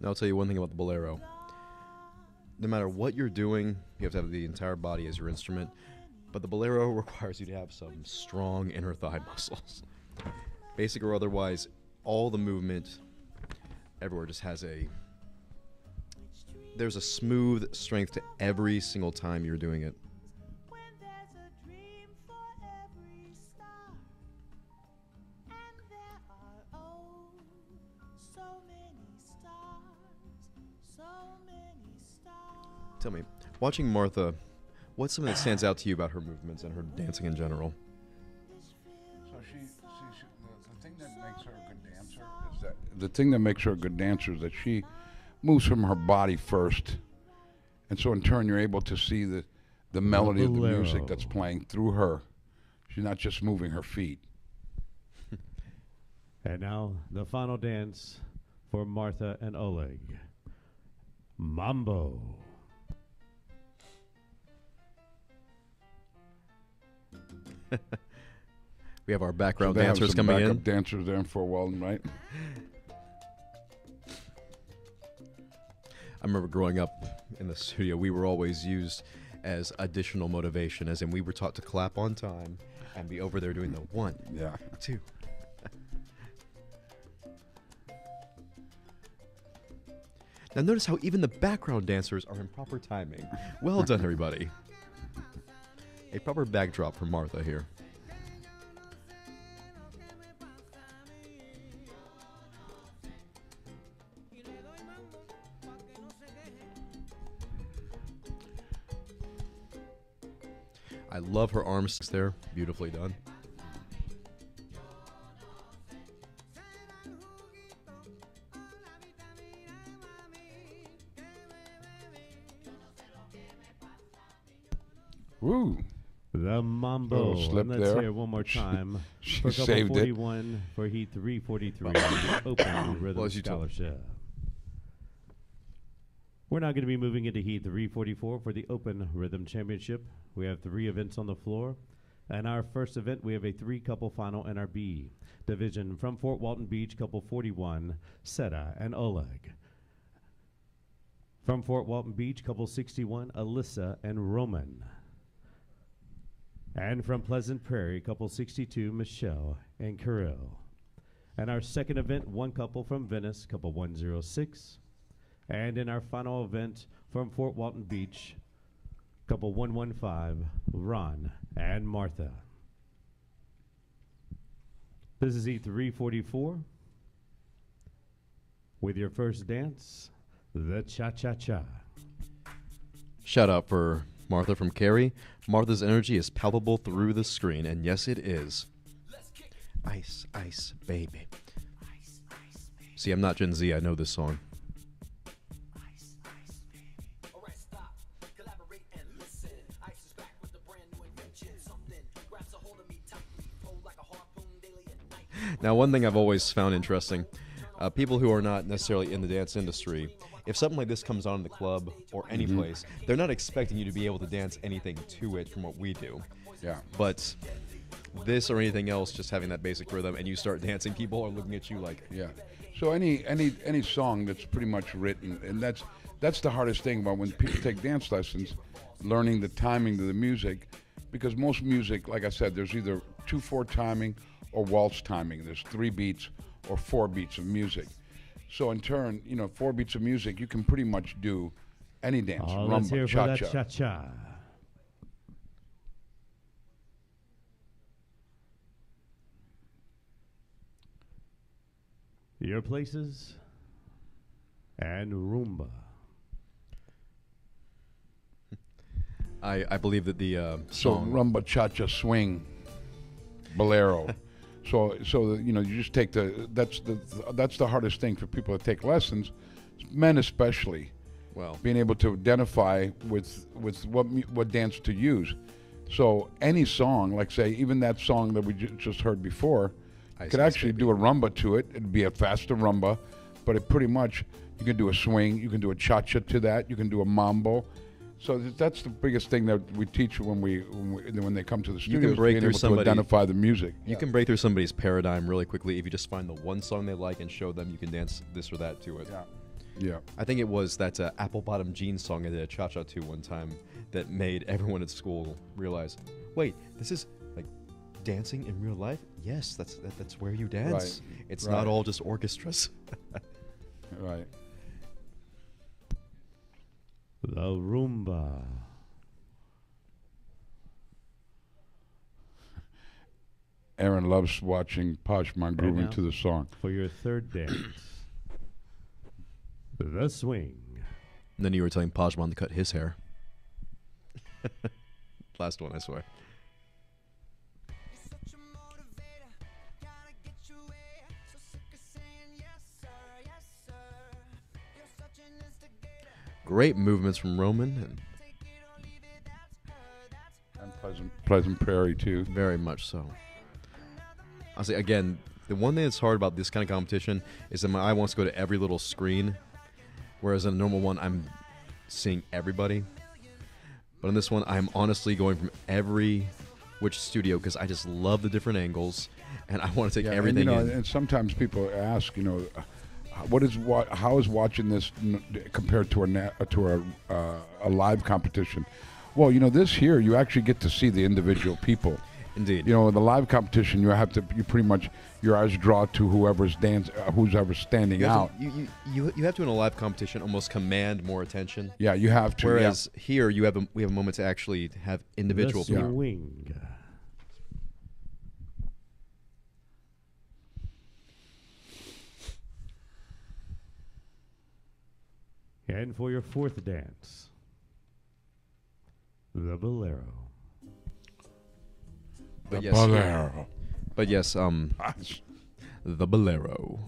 Now I'll tell you one thing about the bolero. No matter what you're doing, you have to have the entire body as your instrument. But the bolero requires you to have some strong inner thigh muscles. Basic or otherwise, all the movement everywhere just has there's a smooth strength to every single time you're doing it. Tell me, watching Martha, what's something that stands out to you about her movements and her dancing in general? So the thing that makes her a good dancer is that the thing that makes her a good dancer is that she moves from her body first, and so in turn you're able to see the melody of the music that's playing through her. She's not just moving her feet. And now the final dance for Martha and Oleg. Mambo. We have our background So they dancers have some coming backup in. dancers there in Fort Walton, right? I remember growing up in the studio, we were always used as additional motivation, as in we were taught to clap on time and be over there doing the 1, Yeah. 2. Now notice how even the background dancers are in proper timing. Well done, everybody. A proper backdrop for Martha here. I love her arms there. Beautifully done. Woo. The Mambo. Little slip And let's there. hear it one more time. She for couple saved it. 41 for Heat 343. Open Rhythm Well, as you told. Scholarship. We're now going to be moving into Heat 344 for the Open Rhythm Championship. We have 3 events on the floor. And our first event, we have a 3-couple final in our B division from Fort Walton Beach, couple 41, Seta and Oleg. From Fort Walton Beach, couple 61, Alyssa and Roman. And from Pleasant Prairie, couple 62, Michelle and Kirill. And our second event, 1 couple from Venice, couple 106. And in our final event from Fort Walton Beach, couple 115, Ron and Martha. This is E344 with your first dance, the Cha-Cha-Cha. Shout out for Martha from Cary. Martha's energy is palpable through the screen, and yes, it is. Ice, ice, baby. See, I'm not Gen Z. I know this song. Now, one thing I've always found interesting, people who are not necessarily in the dance industry, if something like this comes on in the club or any place, they're not expecting you to be able to dance anything to it from what we do. Yeah. But this or anything else, just having that basic rhythm, and you start dancing, people are looking at you like, Yeah. So any song that's pretty much written, and that's the hardest thing about when people take dance lessons, learning the timing of the music, because most music, like I said, there's either 2/4 timing or waltz timing. There's 3 beats or 4 beats of music. So in turn, 4 beats of music, you can pretty much do any dance. Let's hear Rumba, for that cha-cha. cha-cha. Your places and Roomba. I believe that the So song... rumba, cha-cha, swing, bolero. So you know, you just take that's the hardest thing for people to take lessons, men especially, Well, being able to identify with what dance to use. So any song, like say even that song that we just heard before, Ice could Ice actually Baby. do a rumba to it. It'd be a faster rumba, but it pretty much, you can do a swing, you can do a cha-cha to that, you can do a mambo. So that's the biggest thing that we teach when they come to the studio. can is break being through able somebody- to identify the music. you can break through somebody's paradigm really quickly if you just find the one song they like and show them you can dance this or that to it. Yeah. I think it was that Apple Bottom Jeans song I did a cha-cha to one time that made everyone at school realize, wait, this is like dancing in real life? Yes, that's where you dance. Right. It's Right. not all just orchestras. Right. The Roomba. Aaron loves watching Poshman grooving now? to the song. For your third dance, the swing. And then you were telling Pajman to cut his hair. Last one, I swear. Great movements from Roman, And Pleasant Prairie too. and very much so. I'll say again, the one thing that's hard about this kind of competition is that my eye wants to go to every little screen, whereas in a normal one, I'm seeing everybody. But in this one, I'm honestly going from every which studio because I just love the different angles, and I want to take everything and, you know, in. and sometimes people ask, you know, how is watching this compared to a live competition? Well, you know, this here you actually get to see the individual people. Indeed. You know, in the live competition, you pretty much, your eyes draw to whoever's standing You out. have to, you have to in a live competition almost command more attention. Yeah, you have to. Whereas here we have a moment to actually have individual the people. swing. And for your fourth dance, the bolero. But The yes, bolero. But yes, the bolero.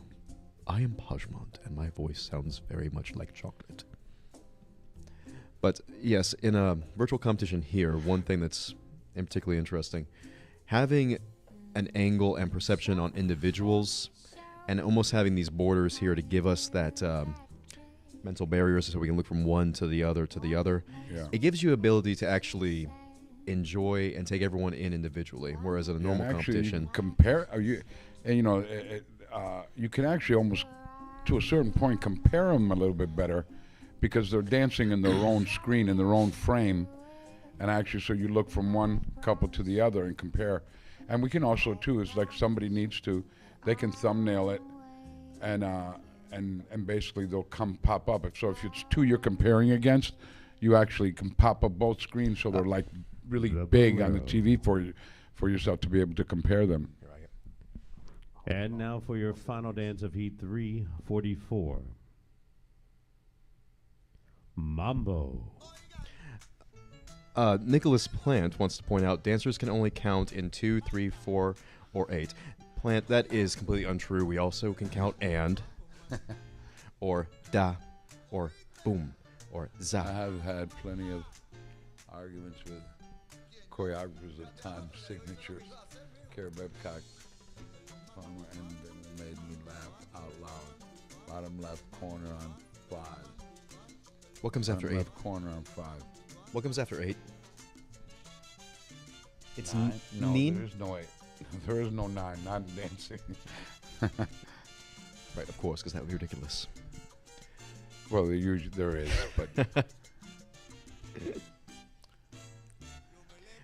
I am Pajmont, and my voice sounds very much like chocolate. But yes, in a virtual competition here, one thing that's particularly interesting, having an angle and perception on individuals, and almost having these borders here to give us that mental barriers so we can look from one to the other to the other. Yeah. It gives you ability to actually enjoy and take everyone in individually, whereas in a normal And actually, competition, you can compare. You can actually almost, to a certain point, compare them a little bit better, because they're dancing in their own screen, in their own frame, and actually, so you look from one couple to the other and compare. And we can also too, is like somebody needs to, they can thumbnail it, and basically they'll pop up. So if it's two you're comparing against, you actually can pop up both screens, so they're like really The big on the bolero. TV for yourself to be able to compare them. And now for your final dance of Heat 344. Mambo. Nicholas Plant wants to point out dancers can only count in 2, 3, 4, or 8. Plant, that is completely untrue. We also can count and, or da, or boom, or I za. have had plenty of arguments with choreographers of time signatures. Kara Babcock and it made me laugh out loud. Bottom left corner on 5. What comes after Bottom 8? left corner on 5. What comes after 8? It's No, neen? there is no 8. There is no 9. Not in dancing. Right, of course, because that would be ridiculous. Well, there is, but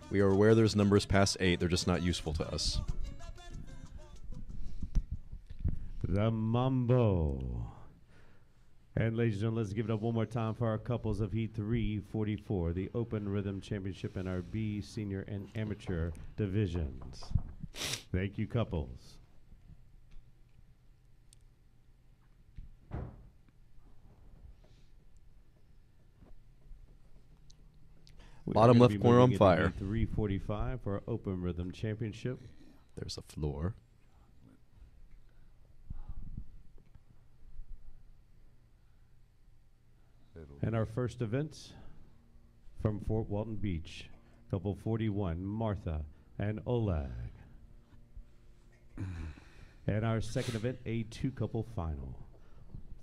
We are aware there's numbers past 8. They're just not useful to us. The Mambo. And ladies and gentlemen, let's give it up one more time for our couples of Heat 344, the Open Rhythm Championship in our B, Senior, and Amateur divisions. Thank you, couples. We are Bottom gonna left be corner moving on into fire. Heat 345 for our Open Rhythm Championship. There's a floor. And our first event from Fort Walton Beach, couple 41, Martha and Oleg. And our second event, a two-couple final.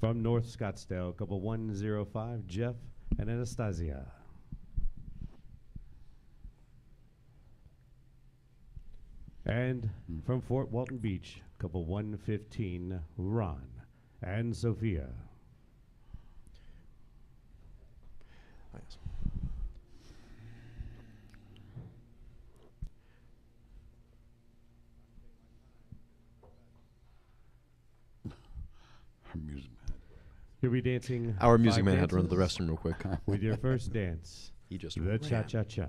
From North Scottsdale, couple 105, Jeff and Anastasia. And from Fort Walton Beach, couple 115, Ron and Sophia. Nice. You'll be dancing. Our music 5 man had to run to the dances restroom real quick. with your first dance, He just the ran. cha-cha-cha.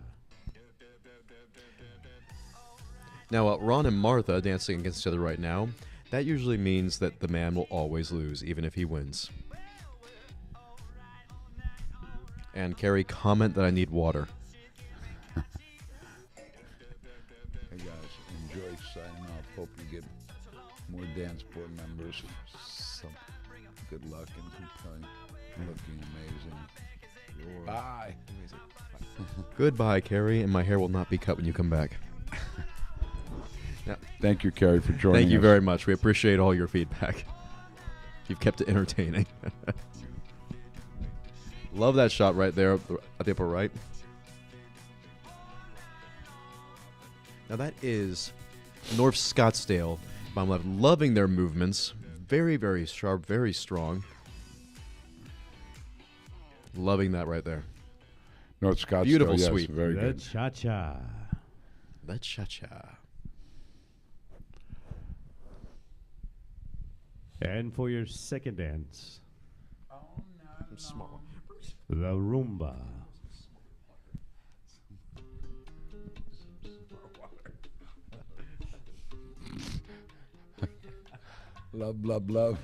Now, Ron and Martha dancing against each other right now, that usually means that the man will always lose, even if he wins. And Carrie, comment that I need water. Hey guys, enjoy signing off. Hope you get more dance board members. Some good luck and compelling. Looking amazing. Bye. Goodbye, Carrie, and my hair will not be cut when you come back. Thank you, Carrie, for joining us. Thank you very much. We appreciate all your feedback. You've kept it entertaining. Love that shot right there at the upper right. Now that is North Scottsdale. I'm loving their movements. Very, very sharp, very strong. Loving that right there. North Scottsdale, Beautiful yes, sweep. very The good. cha-cha. That cha-cha. And for your second dance, Small. the rumba. Love, love, love.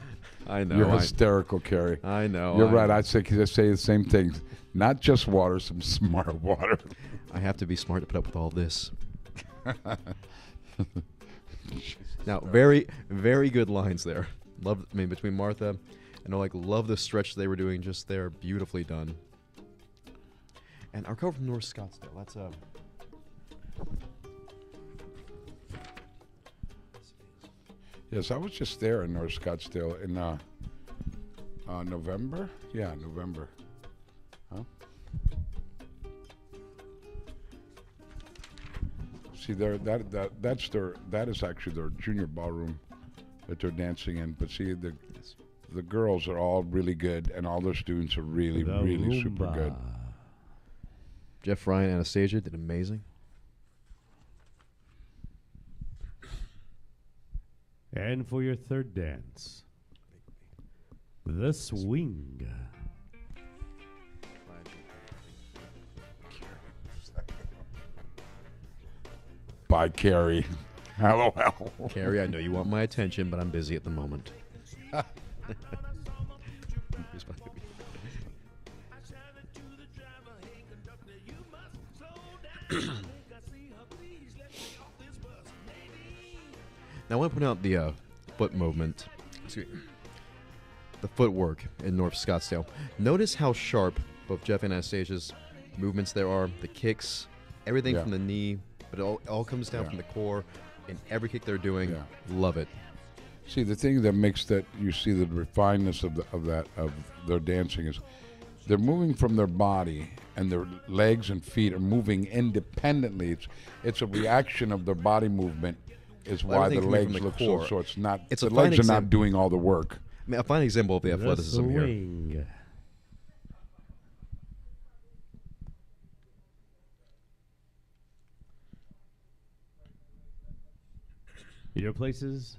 I know. You're hysterical, Carrie. I know. You're right. I'd say the same thing. Not just water, some smart water. I have to be smart to put up with all this. Now, very, very good lines there. Love, I mean, between Martha and Oleg, love the stretch they were doing just there. Beautifully done. And our cover from North Scottsdale. That's Yes, I was just there in North Scottsdale in November. Yeah, November. Huh? See, that is actually their junior ballroom that they're dancing in. But see, the girls are all really good, and all their students are really, The really super rumba. good. Jeff, Ryan, Anastasia did amazing. And for your third dance, the swing. Bye, Carrie. LOL. Carrie, I know you want my attention, but I'm busy at the moment. Now I want to point out the foot movement. Excuse me. The footwork in North Scottsdale. Notice how sharp both Jeff and Anastasia's movements there are. The kicks, everything Yeah. from the knee, but it all comes down Yeah. from the core. In every kick they're doing, Yeah. love it. See, the thing that makes that you see the refinedness of their dancing is they're moving from their body, and their legs and feet are moving independently. It's a reaction of their body movement is Well, why the everything coming from legs the look core. so it's not It's the a fine legs are not example. doing all the work. I mean, a fine example of the athleticism the here. swing. Your places,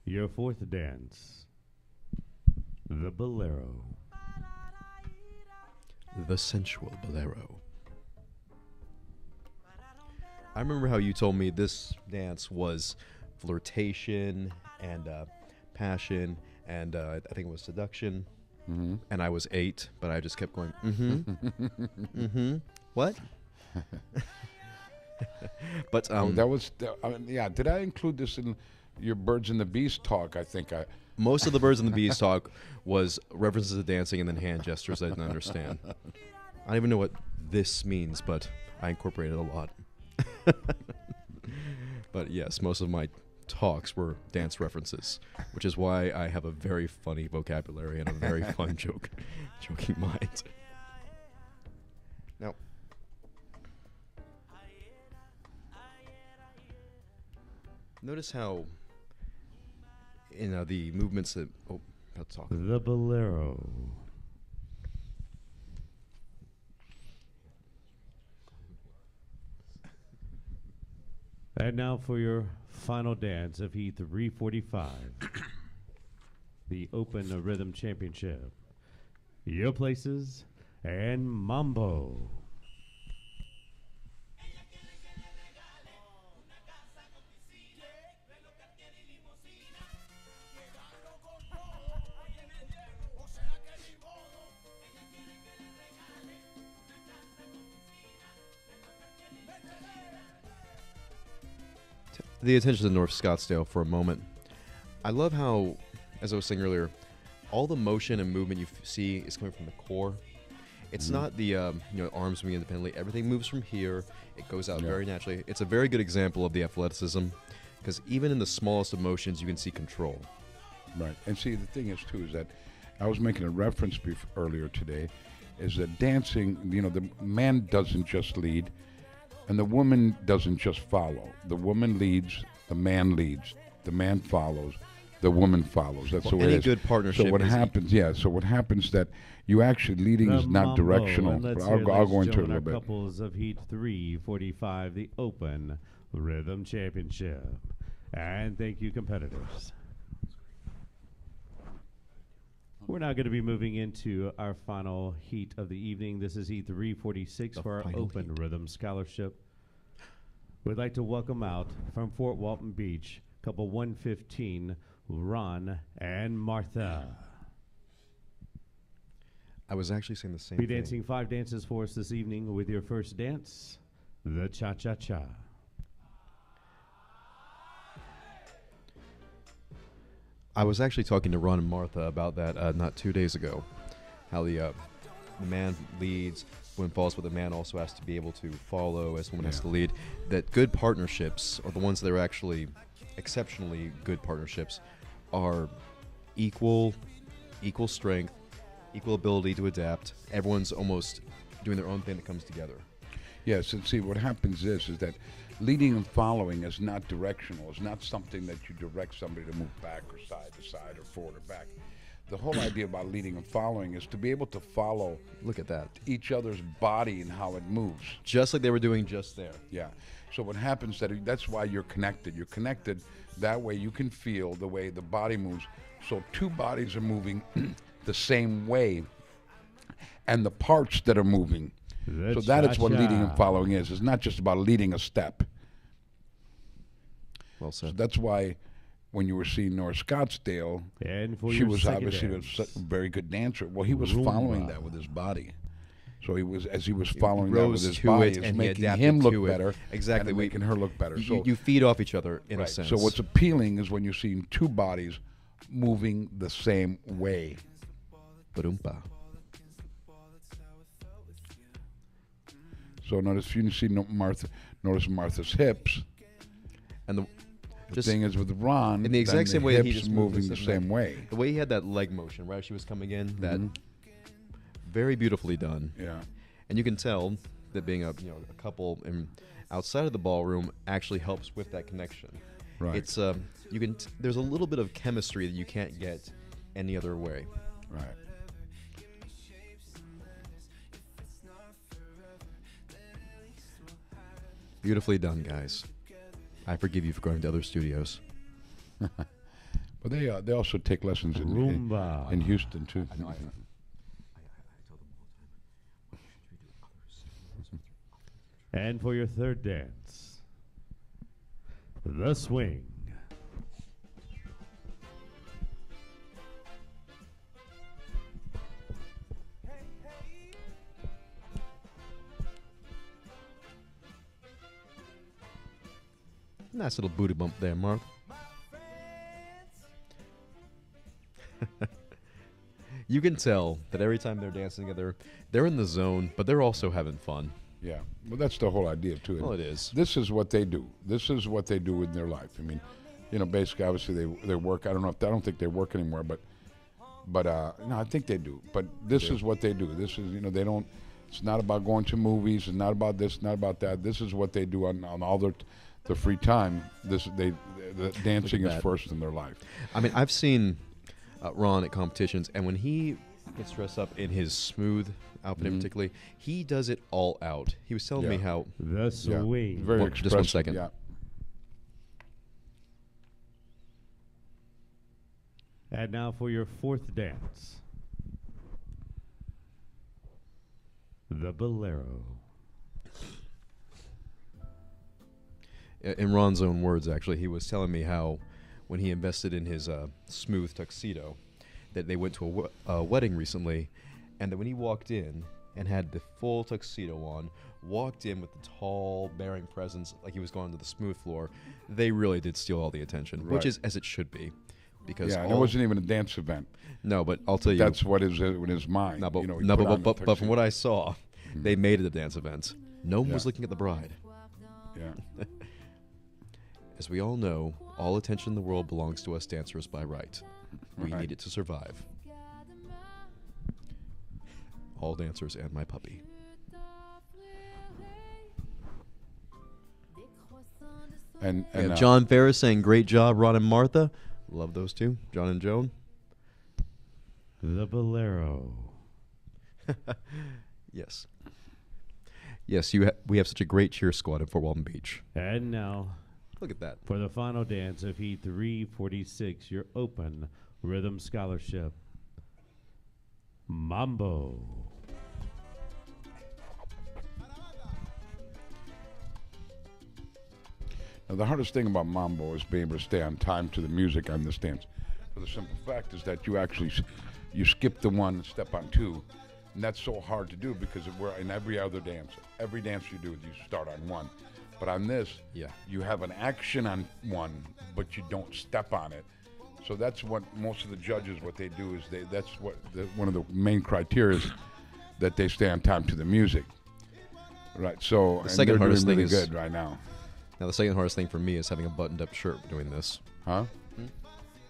your fourth dance, the bolero. The sensual bolero. I remember how you told me this dance was flirtation and passion and I think it was seduction. Mm-hmm. And I was 8, but I just kept going, mm-hmm. What? But That was, I mean, yeah. Did I include this in your Birds and the Bees talk? I think Most of the birds and the bees talk was references to dancing and then hand gestures I didn't understand. I don't even know what this means, but I incorporated a lot. But yes, most of my talks were dance references, which is why I have a very funny vocabulary and a very fun joking mind. Now, notice how the movements that about to talk. The bolero. And now for your final dance of Heat 345, the Open Rhythm Championship. Your places and Mambo. The attention to North Scottsdale for a moment. I love how, as I was saying earlier, all the motion and movement you see is coming from the core. It's not the arms moving independently. Everything moves from here. It goes out very naturally. It's a very good example of the athleticism, because even in the smallest of motions, you can see control. Right. And see, the thing is, too, is that I was making a reference earlier today, is that dancing, the man doesn't just lead, and the woman doesn't just follow. The woman leads, the man follows, the woman follows. That's the way it is. Any good partnership. So what happens? So what happens that you actually leading is not Mambo. directional. And But let's I'll hear, go ladies and into it a gentlemen, little our bit. couples of Heat 345, the Open Rhythm Championship. And thank you, competitors. We're now going to be moving into our final heat of the evening. This is Heat 346 for our final Open heat. Rhythm Scholarship. We'd like to welcome out from Fort Walton Beach, couple 115, Ron and Martha. I was actually saying the same Be thing. dancing 5 dances for us this evening with your first dance, the Cha-Cha-Cha. I was actually talking to Ron and Martha about that not 2 days ago. How the man leads, woman follows, but the man also has to be able to follow as the woman has to lead. That good partnerships, or the ones that are actually exceptionally good partnerships, are equal strength, equal ability to adapt. Everyone's almost doing their own thing that comes together. Yes, and see, what happens is that leading and following is not directional. It's not something that you direct somebody to move back or side to side or forward or back. The whole idea about leading and following is to be able to follow Look at that. each other's body and how it moves. Just like they were doing just there. Yeah. So what happens that's why you're connected. You're connected. That way you can feel the way the body moves. So two bodies are moving the same way, and the parts that are moving. So that is what leading and following is. It's not just about leading a step. Well So said. that's why when you were seeing North Scottsdale, And for she your was second obviously dance, a very good dancer. Well, he was Rumba. following that with his body. So he was, as he was following that with rose his to body, it is and he making adapted him look to it. better, Exactly. and making her look better. So You feed off each other in a right. sense. So what's appealing is when you're seeing two bodies moving the same way. Ba-dum-ba. So notice you see notice Martha's hips. And the The just thing is with Ron, in the exact then same way that he hips just moved moving the his same neck. way. The way he had that leg motion, right? She was coming in, that very beautifully done. Yeah. And you can tell that being a couple outside of the ballroom actually helps with that connection. Right. It's there's a little bit of chemistry that you can't get any other way. Right. Beautifully done, guys. I forgive you for going to other studios. But they also take lessons in Rumba. Houston too. And for your third dance, the swing. Nice little booty bump there, Mark. You can tell that every time they're dancing together, they're in the zone, but they're also having fun. Yeah, well, that's the whole idea too. Well, it is. This is what they do. This is what they do in their life. I mean, basically, obviously, they work. I don't think they work anymore, but no, I think they do. But this is what they do. This is, they don't. It's not about going to movies. It's not about this. Not about that. This is what they do on all their free time. The dancing is first in their life. I mean, I've seen Ron at competitions, and when he gets dressed up in his smooth outfit, particularly, he does it all out. He was telling me how. The swing. Very Well, expressive. just 1 second. Yeah. And now for your fourth dance. The Bolero. In Ron's own words, actually, he was telling me how when he invested in his smooth tuxedo, that they went to a wedding recently, and that when he walked in and had the full tuxedo on, walked in with the tall, bearing presence like he was going to the smooth floor, they really did steal all the attention, which Right. is as it should be. Because Yeah, and it wasn't even a dance event. No, but I'll tell you. That's what is in his mind. No, but, he no, put but, on but, the but from what I tuxedo. saw, they made it a dance event. No one was Yeah. looking at the bride. Yeah. As we all know, all attention in the world belongs to us dancers by right. We Right. need it to survive. All dancers and my puppy. And We have John Ferris saying, "Great job, Ron and Martha." Love those two, John and Joan. The Bolero. Yes. Yes, we have such a great cheer squad in Fort Walton Beach. And now Look at that. for the final dance of Heat 346, your open rhythm scholarship. Mambo. Now, the hardest thing about Mambo is being able to stay on time to the music on this dance. For the simple fact is that you actually you skip the one and step on two, and that's so hard to do because we're in every other dance. Every dance you do, you start on one, but on this, Yeah. you have an action on one, but you don't step on it. So that's what most of the judges what they do is that's what one of the main criteria is that they stay on time to the music. Right. So and second they're hardest doing thing really is- good right now. Now, the second hardest thing for me is having a buttoned-up shirt doing this. Huh?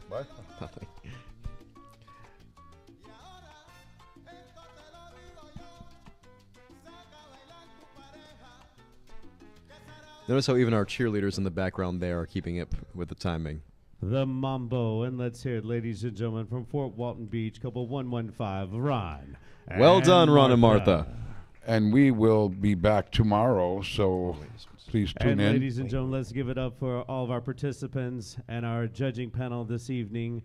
What? Nothing. Notice how even our cheerleaders in the background there are keeping up with the timing. The Mambo. And let's hear it, ladies and gentlemen, from Fort Walton Beach, couple 115, Ron. Well done, Ron and Martha. And we will be back tomorrow, so please tune And in. ladies and gentlemen, let's give it up for all of our participants and our judging panel this evening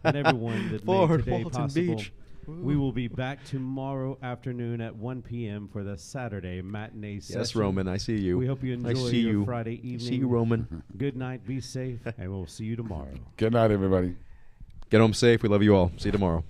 and everyone that made Fort today Walton possible. Beach. We will be back tomorrow afternoon at 1 p.m. for the Saturday matinee session. Yes, Roman, I see you. We hope you I enjoy see your you. Friday I evening. see you, Roman. Good night, be safe, and we'll see you tomorrow. Good night, everybody. Get home safe. We love you all. See you tomorrow.